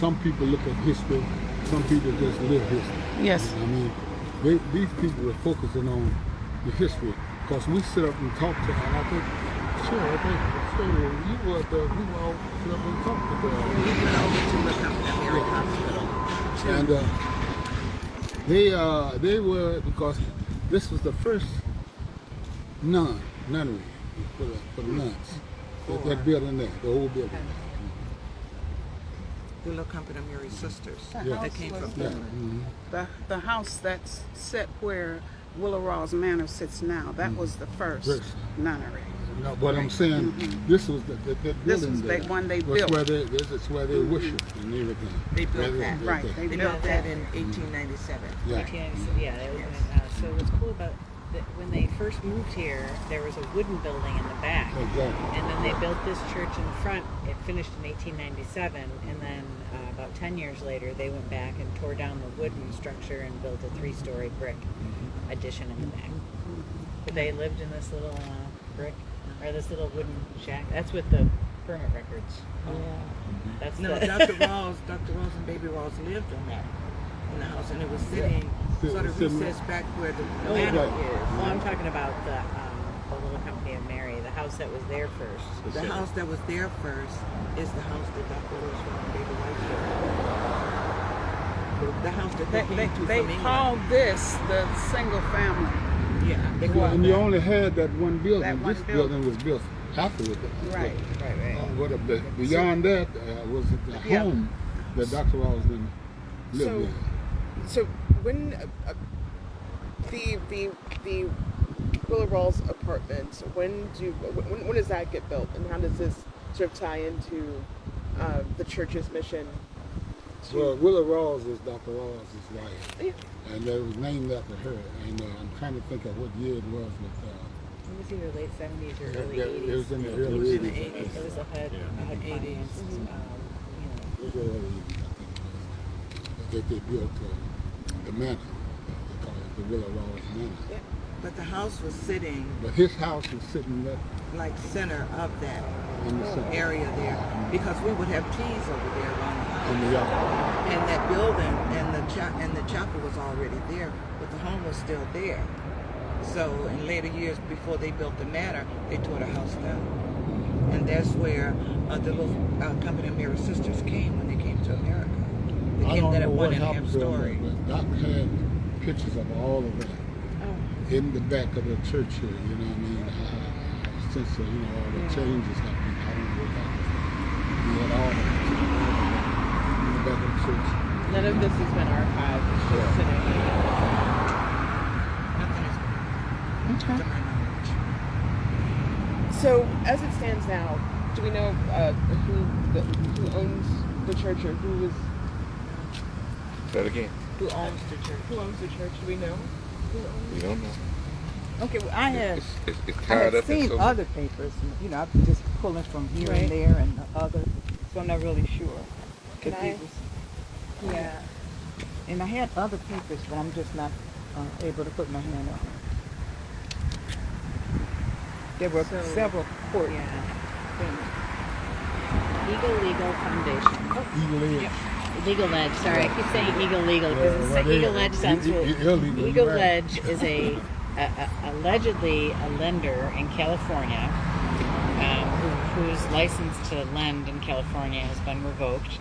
Speaker 8: Some people look at history, some people just live history.
Speaker 1: Yes.
Speaker 8: I mean, these people were focusing on the history because we sit up and talk to them. And I think, we all sit up and talk to them.
Speaker 4: We went over to the Company of Mary Hospital.
Speaker 8: And they were, because this was the first nunnery for the nuns. That building there, the old building.
Speaker 4: The Little Company of Mary Sisters
Speaker 8: Yeah.
Speaker 4: that came from
Speaker 8: Yeah.
Speaker 4: Finland.
Speaker 6: The house that's set where Willow Rawls Manor sits now, that was the first nunnery.
Speaker 8: But I'm saying this was that building.
Speaker 6: This was the
Speaker 8: there
Speaker 6: one they
Speaker 8: was
Speaker 6: built.
Speaker 8: This is where they worshiped and everything.
Speaker 4: They built that.
Speaker 6: Right.
Speaker 4: They built that in 1897.
Speaker 8: Yeah.
Speaker 5: So what's cool about when they first moved here, there was a wooden building in the back.
Speaker 8: Exactly.
Speaker 5: And then they built this church in the front. It finished in 1897, and then about 10 years later, they went back and tore down the wooden structure and built a 3-story brick addition in the back. But they lived in this little brick, or this little wooden shack. That's with the permit records. That's
Speaker 4: Dr. Rawls and Baby Rawls lived in the house, and it was sitting sort of recessed back where the manor is.
Speaker 5: Well, I'm talking about the Little Company of Mary, the house that was there first.
Speaker 4: The house that was there first is the house that Dr. Rawls and Baby Rawls lived in. The house that they came to
Speaker 6: They
Speaker 4: from England.
Speaker 6: called this the single family.
Speaker 4: Yeah, they
Speaker 8: Well,
Speaker 4: called
Speaker 8: and
Speaker 4: that.
Speaker 8: you only had that one building.
Speaker 6: That one
Speaker 8: This building was built afterwards.
Speaker 6: Right.
Speaker 8: Beyond that was the home that Dr. Rawls lived in.
Speaker 9: So when the Willow Rawls apartments, when does that get built, and how does this sort of tie into the church's mission?
Speaker 8: Well, Willow Rawls is Dr. Rawls' wife, and it was named after her. And I'm trying to think of what year it was.
Speaker 5: It was either late 70s or early
Speaker 8: It
Speaker 5: 80s.
Speaker 8: was in the
Speaker 4: It
Speaker 8: early
Speaker 4: was in the
Speaker 8: 80s.
Speaker 4: 80s.
Speaker 5: It was ahead
Speaker 4: 80s.
Speaker 5: finance.
Speaker 8: It was early 80s, I think it was. That they built the manor. They call it the Willow Rawls Manor.
Speaker 4: But the house was sitting
Speaker 8: But his house was sitting there
Speaker 4: like center of that
Speaker 8: in the center.
Speaker 4: area there, because we would have teas over there around the house.
Speaker 8: In the yard.
Speaker 4: And that building and the chapel was already there, but the home was still there. So in later years, before they built the manor, they tore the house down. And that's where the little Company of Mary Sisters came when they came to America. They
Speaker 8: I
Speaker 4: came
Speaker 8: don't
Speaker 4: to
Speaker 8: know
Speaker 4: that
Speaker 8: what
Speaker 4: 1.5
Speaker 8: happened to
Speaker 4: story.
Speaker 8: them, but Doc had pictures of all of that in the back of the church here. You know what I mean? Since all the changes happened, I don't know what happened. We had all that in the back of the church.
Speaker 5: None of this has been archived. It's just sitting there.
Speaker 4: Nothing is
Speaker 1: Okay.
Speaker 4: to my knowledge.
Speaker 9: So as it stands now, do we know who owns the church, or who is
Speaker 7: Say it again.
Speaker 4: Who owns the church?
Speaker 9: who owns the church? Do we know?
Speaker 7: We don't know.
Speaker 3: Okay, well, I had
Speaker 7: It's
Speaker 3: I
Speaker 7: tied
Speaker 3: had
Speaker 7: up in
Speaker 3: seen
Speaker 7: so
Speaker 3: other papers, I'm just pulling from here and there and the other, so I'm not really sure.
Speaker 9: Can
Speaker 3: if
Speaker 9: I-
Speaker 3: it was- yeah. And I had other papers, but I'm just not able to put my hand on it. There were several court things.
Speaker 5: Eagle Legal Foundation.
Speaker 8: Eagle Edge.
Speaker 5: Legal Ledge. Sorry, I keep saying Eagle Legal because Eagle Ledge sounds cool.
Speaker 8: Illegal.
Speaker 5: Eagle
Speaker 8: Right.
Speaker 5: Ledge is allegedly a lender in California whose license to lend in California has been revoked.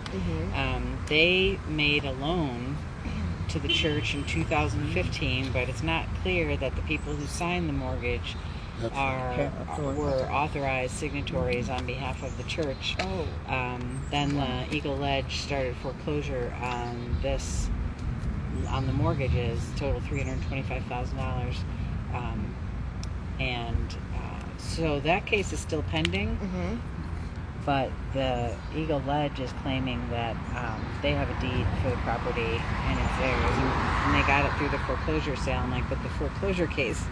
Speaker 5: They made a loan to the church in 2015, but it's not clear that the people who signed the mortgage were authorized signatories on behalf of the church. Then the Eagle Ledge started foreclosure on the mortgages, total $325,000, so that case is still pending. But the Eagle Ledge is claiming that they have a deed for the property and it's theirs, and they got it through the foreclosure sale. I'm like, but the foreclosure case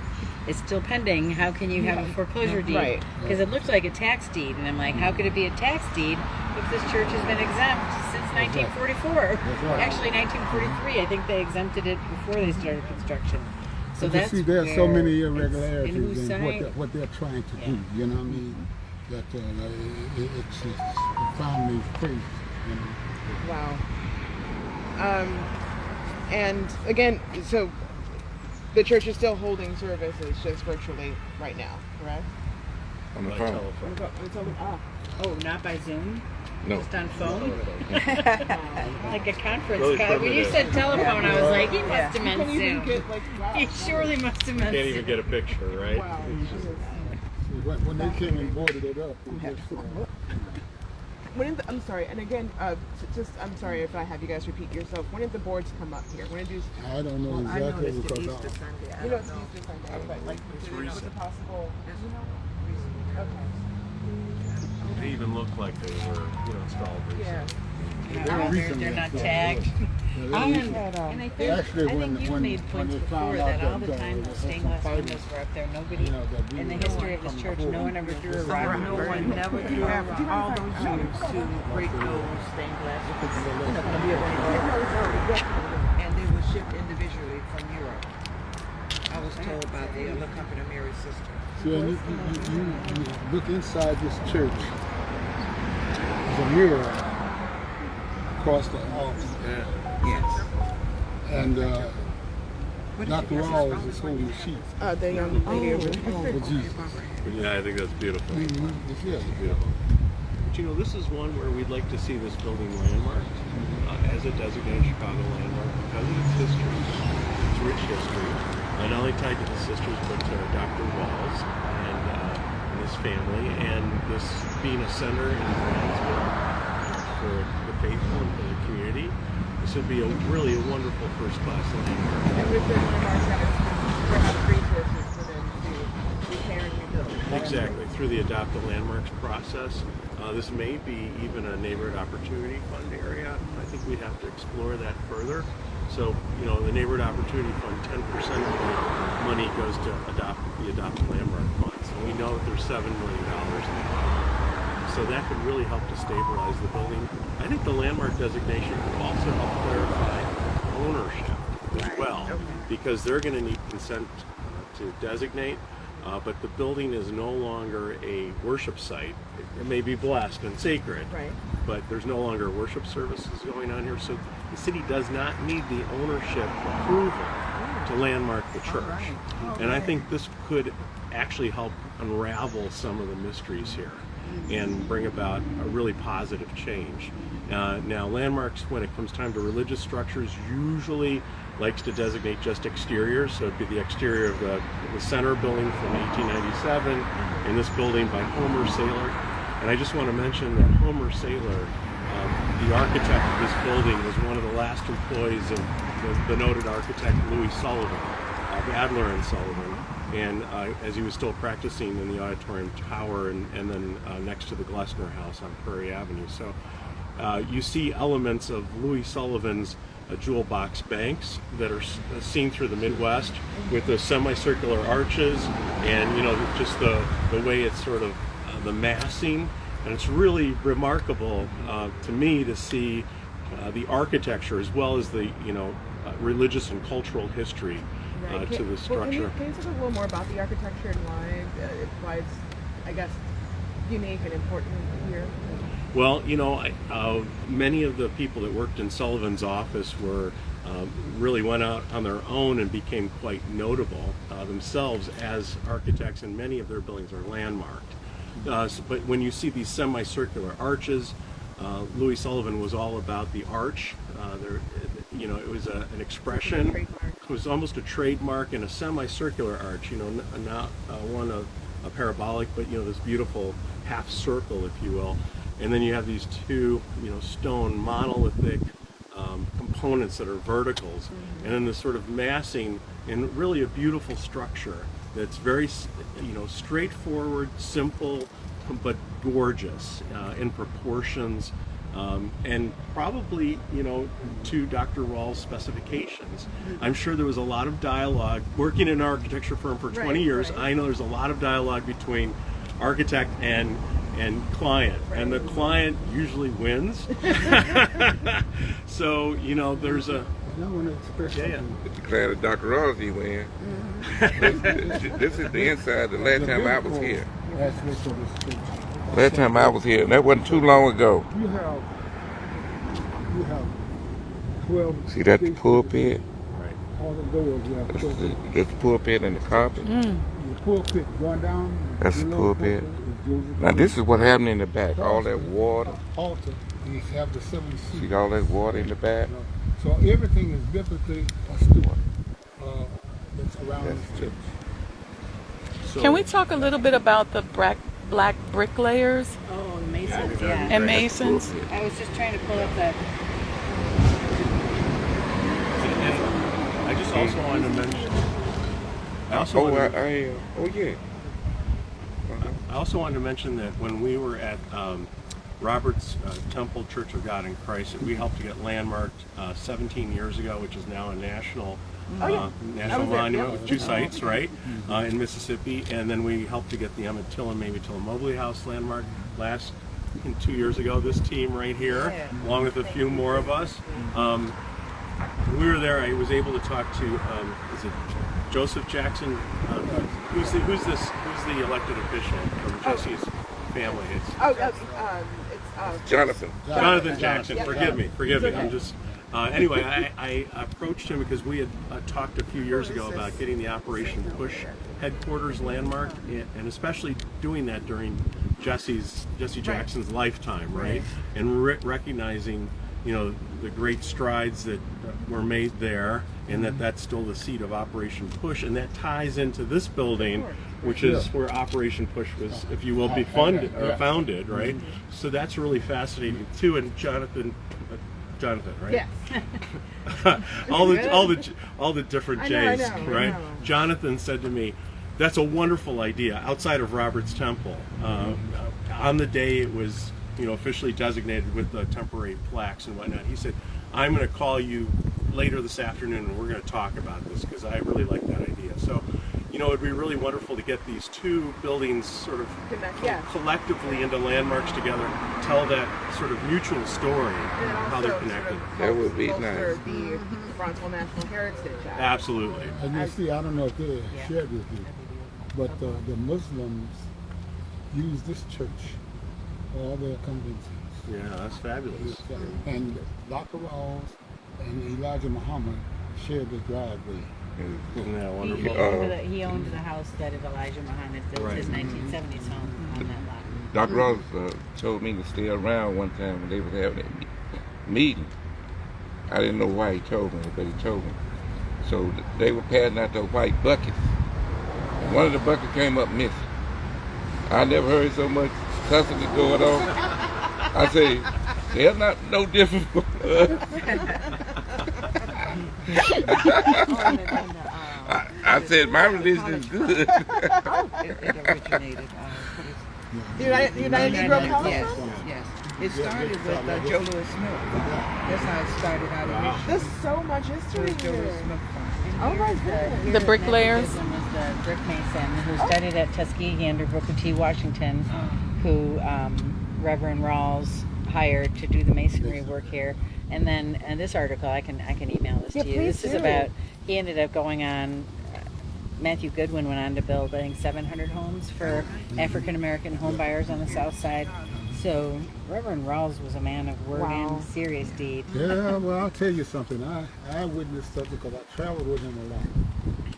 Speaker 5: is still pending. How can you have a foreclosure deed?
Speaker 9: Right.
Speaker 5: Because it looks like a tax deed, and I'm like, how could it be a tax deed if this church has been exempt since 1944?
Speaker 8: right.
Speaker 5: Actually, 1943. I think they exempted it before they started construction. So
Speaker 8: But you
Speaker 5: that's
Speaker 8: see, there are so
Speaker 5: where
Speaker 8: many
Speaker 5: and
Speaker 8: irregularities
Speaker 5: who
Speaker 8: in
Speaker 5: signed-
Speaker 8: what they're trying to do. You know what I mean? That it's profoundly crazy. You know?
Speaker 9: Wow. And again, so the church is still holding services just virtually right now, correct?
Speaker 7: On the
Speaker 2: By
Speaker 7: phone.
Speaker 2: telephone.
Speaker 5: Oh, not by Zoom?
Speaker 7: No.
Speaker 5: Just on phone? Like a conference
Speaker 2: Really
Speaker 5: call. When you
Speaker 2: primitive.
Speaker 5: said telephone, I was like, he must have meant
Speaker 9: Can you even
Speaker 5: Zoom.
Speaker 9: get like, wow.
Speaker 5: He surely must have meant
Speaker 2: Can't even get a picture, right?
Speaker 9: Wow.
Speaker 8: When they came and boarded it up, it just,
Speaker 9: I'm sorry, and again, I'm sorry if I have you guys repeat yourself. When did the boards come up here? When did you?
Speaker 8: I don't know exactly because
Speaker 9: You know, it's Easter Sunday, but like, was it possible? Okay.
Speaker 2: They even look like they were, installed recently.
Speaker 5: They're not tagged. And I think,
Speaker 8: Actually, when
Speaker 5: you've made
Speaker 8: when
Speaker 5: points
Speaker 8: they
Speaker 5: before
Speaker 8: found
Speaker 5: that
Speaker 8: out
Speaker 5: all the
Speaker 8: that
Speaker 5: time
Speaker 8: there
Speaker 5: those
Speaker 8: was
Speaker 5: stained
Speaker 8: some
Speaker 5: glass
Speaker 8: fighting,
Speaker 5: windows were up there. Nobody,
Speaker 8: you know, that we
Speaker 5: in the
Speaker 8: were
Speaker 5: history of this
Speaker 8: from
Speaker 5: church,
Speaker 8: the
Speaker 5: no one ever threw a rock.
Speaker 6: No one never threw all those years to break those
Speaker 5: stained glass.
Speaker 4: And they were shipped individually from Europe. I was told by the other company, Mary's sister.
Speaker 8: See, and you look inside this church. There's a mirror across the altar.
Speaker 4: Yes.
Speaker 8: And Dr. Rawls is holding the sheet
Speaker 9: The young lady over there.
Speaker 8: for Jesus.
Speaker 2: Yeah, I think that's beautiful.
Speaker 8: Yeah.
Speaker 2: Beautiful. But this is one where we'd like to see this building landmarked as a designated Chicago landmark because of its history, its rich history, not only tied to the sisters but to Dr. Rawls and his family, and this being a center in Brownsville for the faithful and for the community. This would be really a wonderful first-class landmark.
Speaker 9: And with the landmarks that have resources for them to repair and rebuild.
Speaker 2: Exactly, through the Adopt a Landmarks process. This may be even a neighborhood opportunity fund area. I think we'd have to explore that further. So, the neighborhood opportunity fund, 10% of the money goes to the Adopt a Landmark funds. And we know that there's $7 million in that. So that could really help to stabilize the building. I think the landmark designation could also help clarify ownership as well, because they're going to need consent to designate. But the building is no longer a worship site. It may be blessed and sacred, but there's no longer worship services going on here. So the city does not need the ownership approval to landmark the church. And I think this could actually help unravel some of the mysteries here and bring about a really positive change. Now, landmarks, when it comes time to religious structures, usually likes to designate just exteriors. So it'd be the exterior of the center building from 1897, and this building by Homer Saylor. And I just want to mention that Homer Saylor, the architect of this building, was one of the last employees of the noted architect Louis Sullivan, of Adler and Sullivan. And as he was still practicing in the auditorium tower and then next to the Glessner House on Prairie Avenue. So you see elements of Louis Sullivan's jewel box banks that are seen through the Midwest with the semicircular arches and just the way it's sort of the massing, and it's really remarkable to me to see the architecture as well as the religious and cultural history to the structure.
Speaker 9: Can you talk a little more about the architecture and why it's, I guess, unique and important here?
Speaker 2: Well, many of the people that worked in Sullivan's office really went out on their own and became quite notable themselves as architects, and many of their buildings are landmarked. But when you see these semicircular arches, Louis Sullivan was all about the arch. It was an expression. It was almost a trademark in a semicircular arch. Not a parabolic, but this beautiful half circle, if you will. And then you have these two, stone monolithic components that are verticals, and then this sort of massing, and really a beautiful structure that's very, straightforward, simple, but gorgeous in proportions, and probably, to Dr. Rawls' specifications. I'm sure there was a lot of dialogue. Working in an architecture firm for 20 years, I know there's a lot of dialogue between architect and client, and the client usually wins. So there's a.
Speaker 8: I want to express something.
Speaker 7: It's declared that Dr. Rawls he win. This is the inside. The last time I was here.
Speaker 8: Aspects of this church.
Speaker 7: Last time I was here, and that wasn't too long ago.
Speaker 8: You have 12.
Speaker 7: See that the pulpit?
Speaker 2: Right.
Speaker 8: All the doors you have 12.
Speaker 7: That's the pulpit and the carpet.
Speaker 8: The pulpit going down.
Speaker 7: That's the pulpit. Now this is what happened in the back. All that water.
Speaker 8: Altar. You have the 7 seats.
Speaker 7: See all that water in the back?
Speaker 8: So everything is biblically astute that's around this church.
Speaker 2: So,
Speaker 1: Can we talk a little bit about the black bricklayers
Speaker 5: Oh, the Masons, yeah.
Speaker 1: and Masons?
Speaker 5: I was just trying to pull up that.
Speaker 2: and I just also wanted to mention. I also wanted to mention that when we were at Robert's Temple Church of God in Christ, we helped to get landmarked 17 years ago, which is now a national monument with 2 sites, right, in Mississippi. And then we helped to get the Emmett Till and Mamie Till Mobley House landmarked 2 years ago. This team right here, along with a few more of us. When we were there, I was able to talk to, is it Joseph Jackson? Who's the elected official from Jesse's family?
Speaker 7: It's Jonathan.
Speaker 2: Jonathan Jackson. Forgive me. I'm just. Anyway, I approached him because we had talked a few years ago about getting the Operation Push headquarters landmarked, and especially doing that during Jesse Jackson's lifetime, right? And recognizing, the great strides that were made there, and that's still the seat of Operation Push, and that ties into this building, which is where Operation Push was, if you will, founded, right? So that's really fascinating too. And Jonathan, right?
Speaker 9: Yes.
Speaker 2: all the different J's, right? Jonathan said to me, "That's a wonderful idea." Outside of Robert's Temple, on the day it was, officially designated with the temporary plaques and whatnot, he said, "I'm going to call you later this afternoon and we're going to talk about this because I really like that idea." So, it'd be really wonderful to get these 2 buildings sort of collectively into landmarks together, tell that sort of mutual story, how they're connected.
Speaker 7: That would be nice.
Speaker 9: The Toronto National Heritage Act.
Speaker 2: Absolutely.
Speaker 8: And you see, I don't know if they shared with you, but the Muslims use this church for all their conventions.
Speaker 2: Yeah, that's fabulous.
Speaker 8: And Dr. Rawls and Elijah Muhammad shared the driveway.
Speaker 2: Isn't that wonderful?
Speaker 5: He owned the house that Elijah Muhammad built his 1970s home on that lot.
Speaker 7: Dr. Rawls told me to stay around one time when they were having a meeting. I didn't know why he told me, but he told me. So they were passing out those white buckets. And one of the buckets came up missing. I never heard so much cussing going on. I say, they're not no different from us. I said, my religion is good.
Speaker 4: It originated.
Speaker 9: United Negro Council?
Speaker 4: Yes. It started with Joe Louis Smith. That's how it started out originally.
Speaker 9: There's so much history
Speaker 4: Joe Louis
Speaker 9: here.
Speaker 4: Smith.
Speaker 9: Oh my goodness.
Speaker 1: The bricklayers?
Speaker 5: This one was the brick mason who studied at Tuskegee under Booker T. Washington, who Reverend Rawls hired to do the masonry work here. And then this article, I can email this to you.
Speaker 9: Please
Speaker 5: This is
Speaker 9: do.
Speaker 5: about, he ended up going on, Matthew Goodwin went on to build, I think, 700 homes for African American home buyers on the south side. So, Reverend Rawls was a man of word
Speaker 3: Wow.
Speaker 5: and serious deed.
Speaker 8: Yeah, well, I'll tell you something. I witnessed stuff because I traveled with him a lot.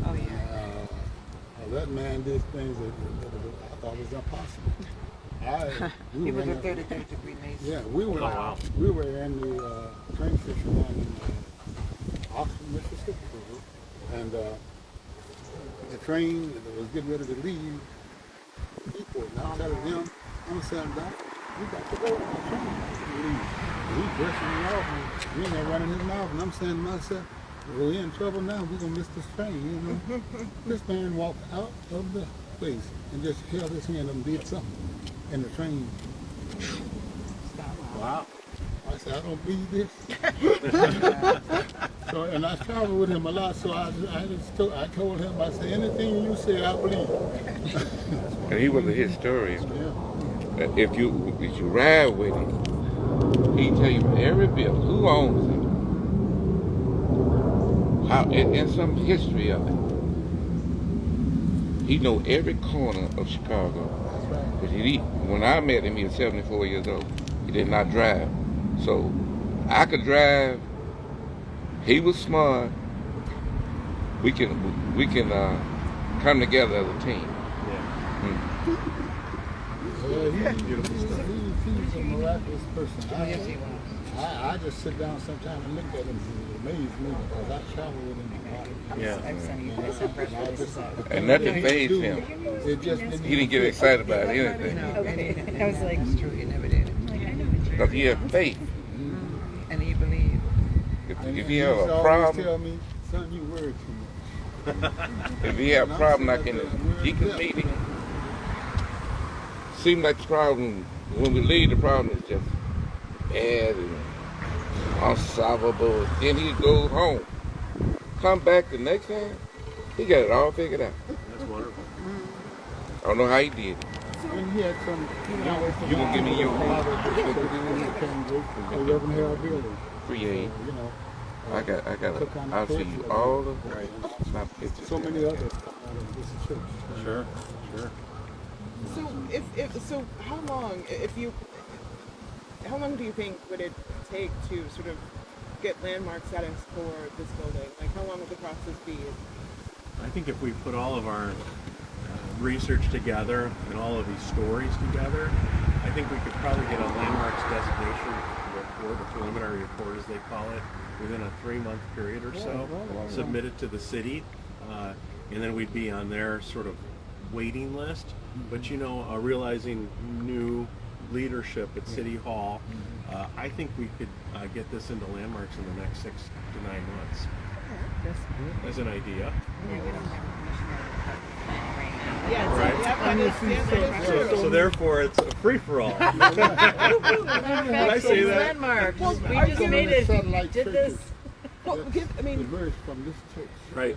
Speaker 3: Oh yeah.
Speaker 8: That man did things that I thought was impossible.
Speaker 3: He was a 33rd degree Mason.
Speaker 8: Yeah, we were.
Speaker 2: wow.
Speaker 8: We were in the train station down in Oxford, Mississippi, and the train was getting ready to leave. People, and I'm telling them, I'm saying, Doc, we got to go. The train has to leave. And he's brushing me off, and he ain't gonna run in his mouth, and I'm saying to myself, well, we're in trouble now. We're gonna miss this train, you know. This man walked out of the place and just held his hand up and did something, and the train.
Speaker 2: Wow.
Speaker 8: I said, I don't believe this. So, and I traveled with him a lot, so I told him, I said, anything you say, I believe.
Speaker 7: And he was a historian.
Speaker 8: Yeah.
Speaker 7: If you ride with him, he tell you every bill, who owns it, how, and some history of it. He know every corner of Chicago.
Speaker 8: That's right.
Speaker 7: But when I met him, he was 74 years old. He did not drive. So I could drive. He was smart. We can come together as a team.
Speaker 8: Yeah, he's a miraculous person. I just sit down sometimes and look at him and it amazes me because I travel with him a lot.
Speaker 2: Yeah.
Speaker 7: And nothing fazed him.
Speaker 8: It just
Speaker 7: He didn't get excited about anything.
Speaker 5: I was like,
Speaker 3: It's true, he never did it.
Speaker 7: Because he had faith.
Speaker 3: And he believed.
Speaker 7: If he have a
Speaker 8: always
Speaker 7: problem,
Speaker 8: tell me, son, you worry too much.
Speaker 7: if he have a problem, he can meet him. Seems like the problem, when we leave, the problem is just bad and unsolvable. Then he goes home. Come back the next time, he got it all figured out.
Speaker 2: That's wonderful.
Speaker 7: I don't know how he did it.
Speaker 8: And he had some,
Speaker 7: You can give me your
Speaker 8: Reverend Harold Bailey.
Speaker 7: free aid.
Speaker 8: You know,
Speaker 7: I'll see you all the my pictures.
Speaker 8: so many others come out of this church.
Speaker 2: Sure.
Speaker 9: So how long do you think would it take to sort of get landmark status for this building? Like how long would the process be?
Speaker 2: I think if we put all of our research together and all of these stories together, I think we could probably get a landmarks designation report, a preliminary report as they call it, within a 3-month period or so, submitted to the city, and then we'd be on their sort of waiting list. But realizing new leadership at City Hall, I think we could get this into landmarks in the next 6 to 9 months. As an idea. So therefore, it's a free-for-all. Did I say that?
Speaker 5: landmarks.
Speaker 9: Well,
Speaker 5: We
Speaker 9: are
Speaker 5: just
Speaker 9: you
Speaker 5: made it.
Speaker 8: satellite
Speaker 5: Did this.
Speaker 9: Well, I mean,
Speaker 8: emerged from this church.
Speaker 2: Right.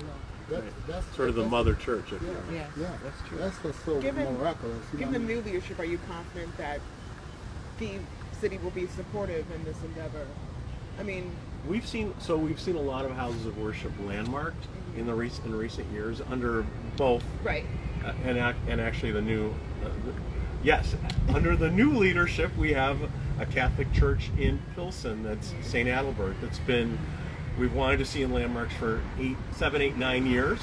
Speaker 8: That's
Speaker 2: Sort of the mother church, if you will.
Speaker 5: Yeah.
Speaker 8: Yeah, that's true. That's what's so miraculous.
Speaker 9: given the new leadership, are you confident that the city will be supportive in this endeavor? I mean,
Speaker 2: We've seen a lot of houses of worship landmarked in recent years under both
Speaker 9: right.
Speaker 2: and actually the new under the new leadership we have a Catholic church in Pilsen that's St. Adalbert we've wanted to see in landmarks for 7, 8, 9 years,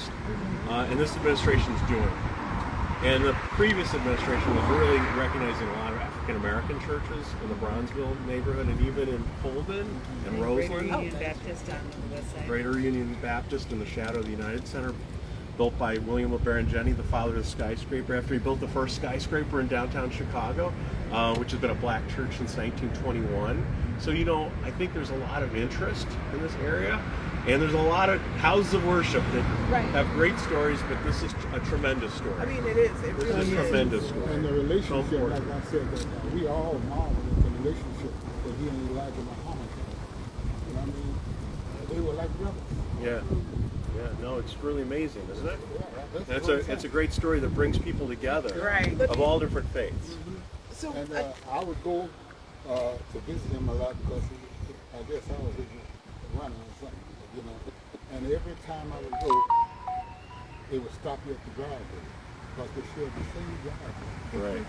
Speaker 2: and this administration's doing it. And the previous administration was really recognizing a lot of African American churches in the Bronzeville neighborhood and even in Holden and Roseland.
Speaker 5: Greater Union Baptist on the west side.
Speaker 2: Greater Union Baptist in the shadow of the United Center, built by William LeBaron Jenney, the father of the skyscraper, after he built the first skyscraper in downtown Chicago, which has been a black church since 1921. So, I think there's a lot of interest in this area, and there's a lot of houses of worship that have great stories, but this is a tremendous story.
Speaker 9: I mean, it is. It
Speaker 2: This
Speaker 9: really
Speaker 2: is a
Speaker 9: is.
Speaker 2: tremendous story.
Speaker 8: And the relationship,
Speaker 2: So
Speaker 8: like
Speaker 2: important.
Speaker 8: I said, that we all marvel at the relationship that he and Elijah Muhammad had. You know what I mean? They were like brothers.
Speaker 2: Yeah. No, it's really amazing, isn't it?
Speaker 8: That's
Speaker 2: And
Speaker 8: what
Speaker 2: it's a great story that brings people together
Speaker 6: Right.
Speaker 2: of all different faiths.
Speaker 9: So,
Speaker 8: And I would go to visit him a lot because I guess I was his runner or something, And every time I would go, they would stop you at the driveway because they shared the same driveway.
Speaker 2: Right.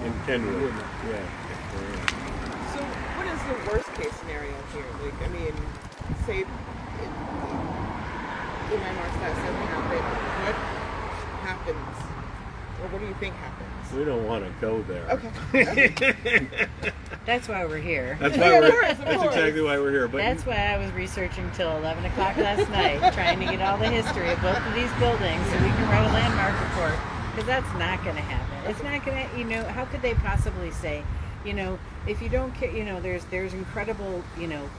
Speaker 2: In Kenwood. Yeah.
Speaker 9: So, what is the worst case scenario here? Like, I mean, say the landmarks that doesn't happen. What happens, or what do you think happens?
Speaker 2: We don't want to go there.
Speaker 9: Okay.
Speaker 5: That's why we're here.
Speaker 2: That's why that's exactly why we're here. But
Speaker 5: That's why I was researching till 11 o'clock last night, trying to get all the history of both of these buildings so we can write a landmark report. Because that's not going to happen. It's not going to, how could they possibly say, if you don't care, there's incredible,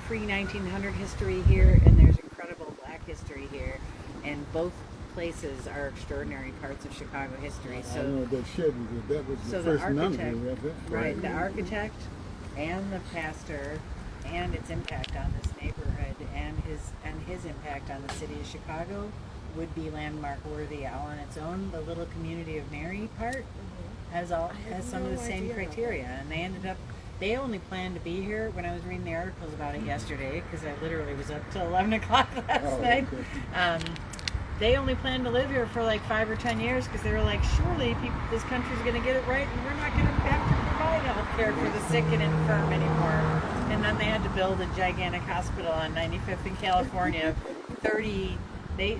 Speaker 5: pre-1900 history here, and there's incredible Black history here, and both places are extraordinary parts of Chicago history. So
Speaker 8: I know that shed was the first nunnery,
Speaker 5: right? The architect and the pastor, and its impact on this neighborhood, and his impact on the city of Chicago would be landmark worthy all on its own. The little community of Mary part has some of the same criteria, and they only planned to be here. When I was reading the articles about it yesterday, because I literally was up till 11 o'clock last night. They only planned to live here for like 5 or 10 years because they were like, surely this country's going to get it right, and we're not going to have to provide health care for the sick and infirm anymore. And then they had to build a gigantic hospital on 95th in California. They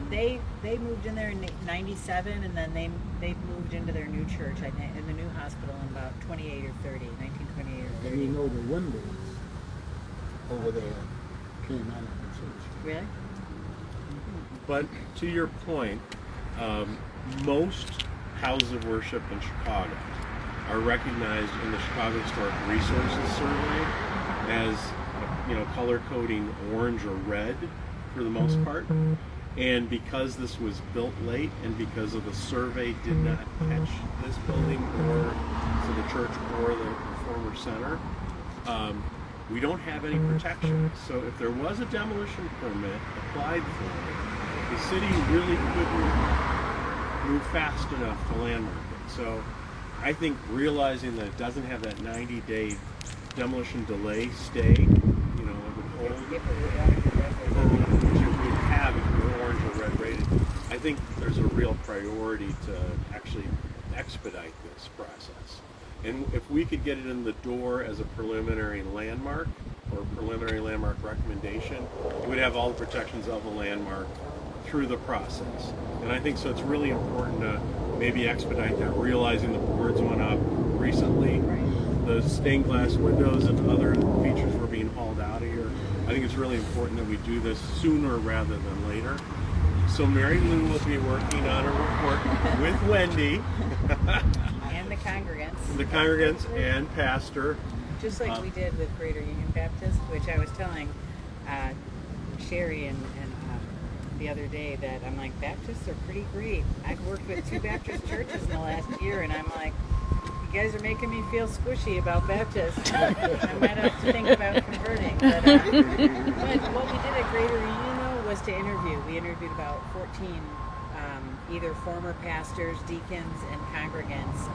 Speaker 5: moved in there in 97, and then they moved into their new church, I think, in the new hospital in about 1928 or 30.
Speaker 8: And you know the windows over there came out of the church.
Speaker 5: Really?
Speaker 2: But to your point, most houses of worship in Chicago are recognized in the Chicago Historic Resources Survey as, color coding orange or red for the most part. And because this was built late, and because of the survey did not catch this building or so the church or the former center, we don't have any protection. So if there was a demolition permit applied for, the city really couldn't move fast enough to landmark it. So I think realizing that it doesn't have that 90-day demolition delay stay, it would hold, which it would have if we were orange or red rated. I think there's a real priority to actually expedite this process. And if we could get it in the door as a preliminary landmark or preliminary landmark recommendation, it would have all the protections of a landmark through the process. And I think so it's really important to maybe expedite that, realizing the boards went up recently. The stained glass windows and other features were being hauled out of here. I think it's really important that we do this sooner rather than later. So Mary Lou will be working on a report with Wendy.
Speaker 5: And the congregants.
Speaker 2: The congregants and pastor.
Speaker 5: Just like we did with Greater Union Baptist, which I was telling Sherry and the other day that I'm like, Baptists are pretty great. I've worked with 2 Baptist churches in the last year, and I'm like, you guys are making me feel squishy about Baptists. I might have to think about converting. But what we did at Greater Union, though, was to interview. We interviewed about 14 either former pastors, deacons, and congregants,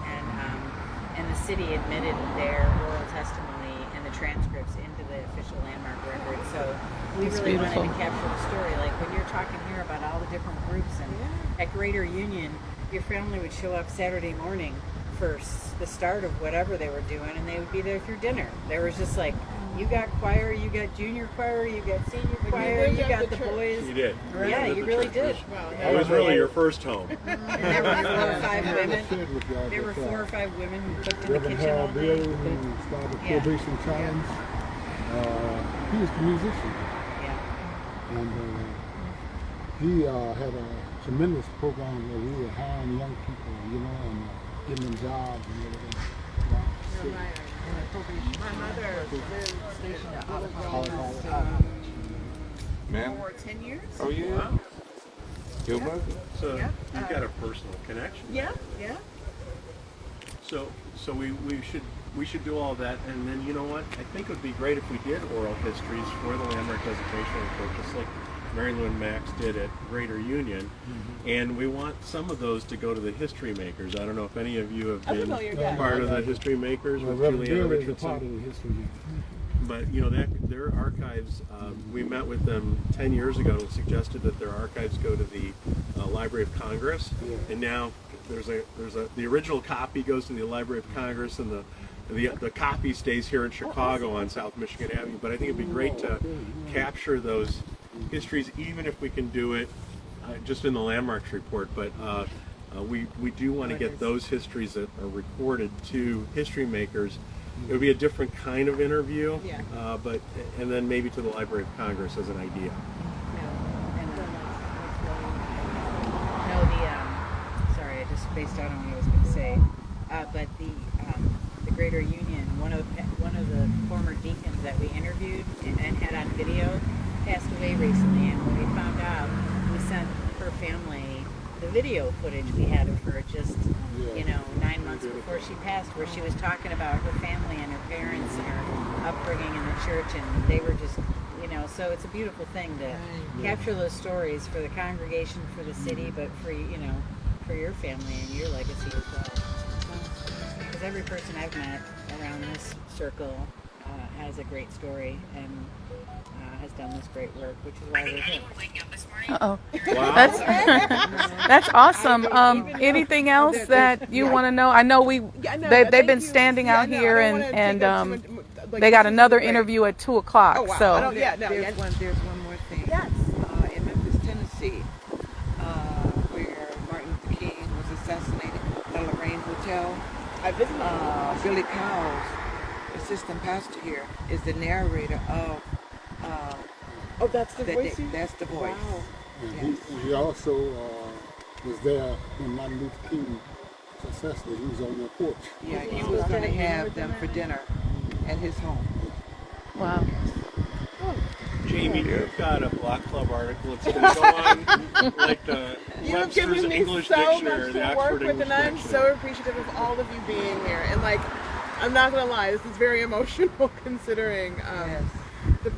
Speaker 5: and the city admitted their oral testimony and the transcripts into the official landmark record. So we really wanted to capture the story. Like when you're talking here about all the different groups, and at Greater Union, your family would show up Saturday morning for the start of whatever they were doing, and they would be there through dinner. There was just like, you got choir, you got junior choir, you got senior choir, you got the boys.
Speaker 2: You did.
Speaker 5: Yeah, you really did.
Speaker 2: It was really your first home.
Speaker 5: And there were 4 or 5 women. There were 4 or 5 women who cooked in the kitchen all day.
Speaker 8: Who started Probation Challenge. He was the musician.
Speaker 5: Yeah.
Speaker 8: And he had a tremendous program where we were hiring young people, and getting them jobs and everything.
Speaker 6: My mother was stationed at for 10 years.
Speaker 7: Oh, yeah?
Speaker 2: Wow.
Speaker 7: Your mother?
Speaker 2: So you've got a personal connection.
Speaker 6: Yeah.
Speaker 2: So we should do all that, and then you know what? I think it would be great if we did oral histories for the landmark designation report, just like Mary Lou and Max did at Greater Union, and we want some of those to go to the history makers. I don't know if any of you have been part of the history makers with
Speaker 8: Reverend
Speaker 2: Juliana
Speaker 8: is a
Speaker 2: Richardson.
Speaker 8: part of the history.
Speaker 2: But you know, their archives, we met with them 10 years ago and suggested that their archives go to the Library of Congress, and now the original copy goes to the Library of Congress, and the copy stays here in Chicago on South Michigan Avenue. But I think it'd be great to capture those histories, even if we can do it just in the landmarks report. But we do want to get those histories that are recorded to history makers. It would be a different kind of interview, and then maybe to the Library of Congress as an idea.
Speaker 5: Sorry, I just spaced out on what I was going to say. But the Greater Union, one of the former deacons that we interviewed and had on video, passed away recently. And when we found out, we sent her family the video footage we had of her just 9 months before she passed, where she was talking about her family and her parents and her upbringing in the church, and they were just, so it's a beautiful thing to capture those stories for the congregation, for the city, but for your family and your legacy as well. Because every person I've met around this circle has a great story and has done this great work, which is why we're here.
Speaker 1: Uh-oh.
Speaker 2: Wow.
Speaker 1: That's awesome. Anything else that you want to know? I know they've been standing out here, and they got another interview at 2 o'clock.
Speaker 4: Oh, wow.
Speaker 1: So
Speaker 3: There's one more thing.
Speaker 6: Yes.
Speaker 3: In Memphis, Tennessee, where Martin Luther King was assassinated, the Lorraine Hotel.
Speaker 6: I visited.
Speaker 3: Billy Cowles, assistant pastor here, is the narrator of.
Speaker 6: Oh, that's the voice.
Speaker 3: That's the voice.
Speaker 6: Wow.
Speaker 8: And he also was there when Martin Luther King was assassinated. He was on their porch.
Speaker 3: Yeah, he was going to have them for dinner at his home.
Speaker 1: wow.
Speaker 2: Jamie, you've got a Block Club article. It's going to go on like the
Speaker 6: You've
Speaker 2: Webster's
Speaker 6: given me
Speaker 2: English
Speaker 6: so
Speaker 2: Dictionary,
Speaker 6: much
Speaker 2: the
Speaker 6: to
Speaker 2: Oxford
Speaker 6: work with,
Speaker 2: English
Speaker 6: and I'm
Speaker 2: Dictionary.
Speaker 6: so appreciative of all of you being here. And I'm not gonna lie, this is very emotional considering the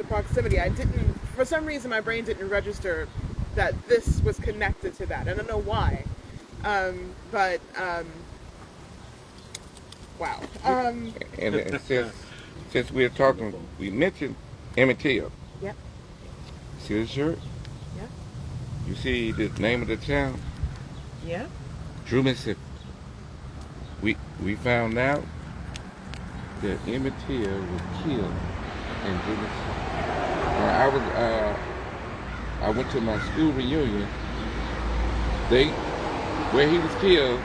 Speaker 6: proximity. I didn't, for some reason, my brain didn't register that this was connected to that. I don't know why, but wow.
Speaker 7: And since we're talking, we mentioned Emmett Till.
Speaker 6: Yep.
Speaker 7: See this shirt?
Speaker 6: Yep.
Speaker 7: You see the name of the town?
Speaker 4: Yeah.
Speaker 7: Drew, Mississippi. We found out that Emmett Till was killed in Drew, Mississippi. I went to my school reunion. Where he was killed,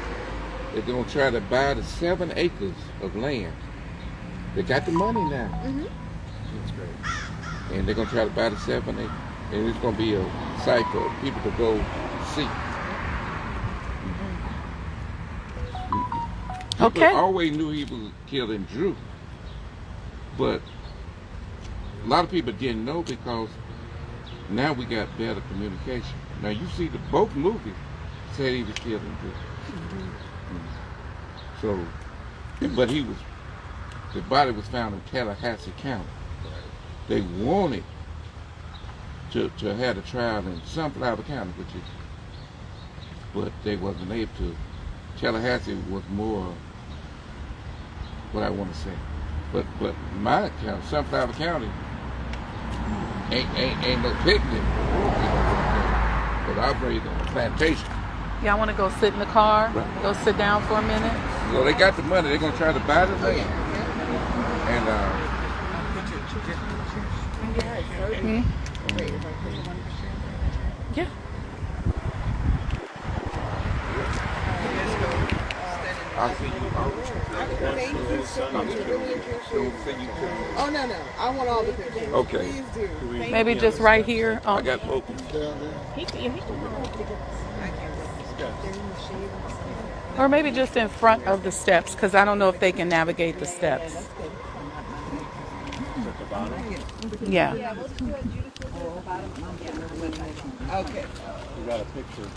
Speaker 7: they're gonna try to buy the 7 acres of land. They got the money now.
Speaker 6: Mm-hmm.
Speaker 2: That's great.
Speaker 7: And they're gonna try to buy the 7 acres. And it's gonna be a site for people to go see.
Speaker 1: Okay.
Speaker 7: People always knew he was killed in Drew, but a lot of people didn't know because now we got better communication. Now you see both movies said he was killed in Drew. So, but the body was found in Tallahassee County. They wanted to have a trial in Sunflower County, but they wasn't able to. Tallahassee was more, what I want to say, but my county, Sunflower County, ain't no picnic. But I raised on a plantation.
Speaker 1: Y'all want to go sit in the car?
Speaker 7: Right.
Speaker 1: Go sit down for a minute?
Speaker 7: So they got the money. They're gonna try to buy the land. And
Speaker 1: Yeah.
Speaker 7: I'll see you.
Speaker 6: Thank you so much. I really appreciate it. Oh, no. I want all the pictures.
Speaker 7: Okay.
Speaker 6: Please do. Thank
Speaker 1: Maybe
Speaker 6: you.
Speaker 1: just right here.
Speaker 7: I got focus.
Speaker 1: Or maybe just in front of the steps, because I don't know if they can navigate the steps.
Speaker 2: At the bottom.
Speaker 1: Yeah.
Speaker 3: Okay.
Speaker 2: We got a picture.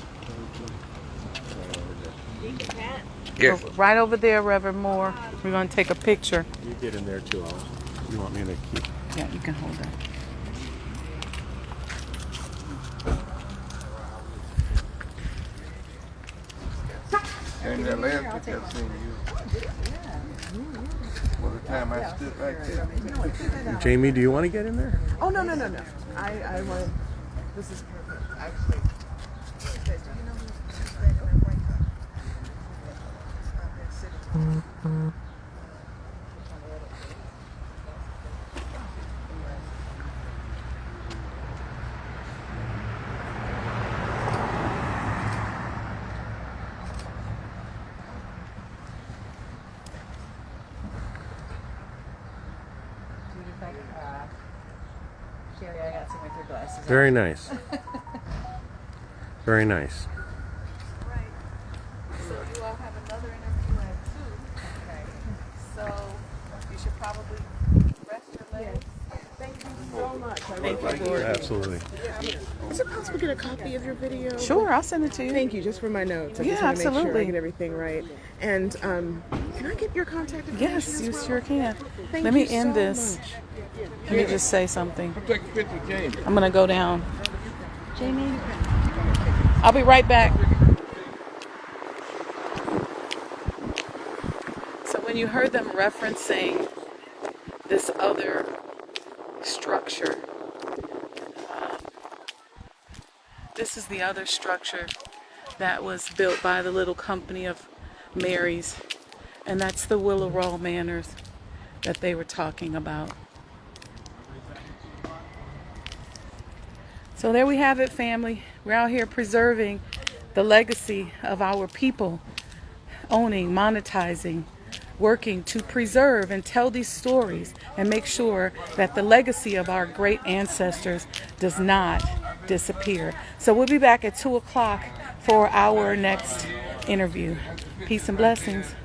Speaker 7: Yes.
Speaker 1: So right over there, Reverend Moore. We're going to take a picture.
Speaker 2: You get in there too. You want me to keep?
Speaker 1: Yeah, you can hold that.
Speaker 7: And that last picture I've seen you. time I stood right there.
Speaker 2: Jamie, do you want to get in there?
Speaker 9: Oh, no. I want, this is perfect, actually.
Speaker 5: Sherry, I got some with your glasses.
Speaker 2: Very nice. Very nice.
Speaker 1: Right. So you all have another interview at 2. Okay. So you should probably rest your legs.
Speaker 9: Thank you so much.
Speaker 1: Thank you.
Speaker 2: Absolutely.
Speaker 9: Is it possible to get a copy of your video?
Speaker 1: Sure, I'll send it to you.
Speaker 9: Thank you, just for my notes. I
Speaker 1: Yeah,
Speaker 9: just want to make sure I
Speaker 1: absolutely.
Speaker 9: get everything right. And can I get your contact information?
Speaker 1: Yes,
Speaker 9: as
Speaker 1: you
Speaker 9: well?
Speaker 1: sure can.
Speaker 9: Thank
Speaker 1: Let me
Speaker 9: you
Speaker 1: end
Speaker 9: so
Speaker 1: this.
Speaker 9: much.
Speaker 1: Let me just say something.
Speaker 7: I'm taking a picture of James.
Speaker 1: I'm gonna go down. Jamie, I'll be right back. So when you heard them referencing this other structure, this is the other structure that was built by the little company of Mary's, and that's the Willow Roll Manors that they were talking about. So there we have it, family. We're out here preserving the legacy of our people, owning, monetizing, working to preserve and tell these stories and make sure that the legacy of our great ancestors does not disappear. So we'll be back at 2 o'clock for our next interview. Peace and blessings.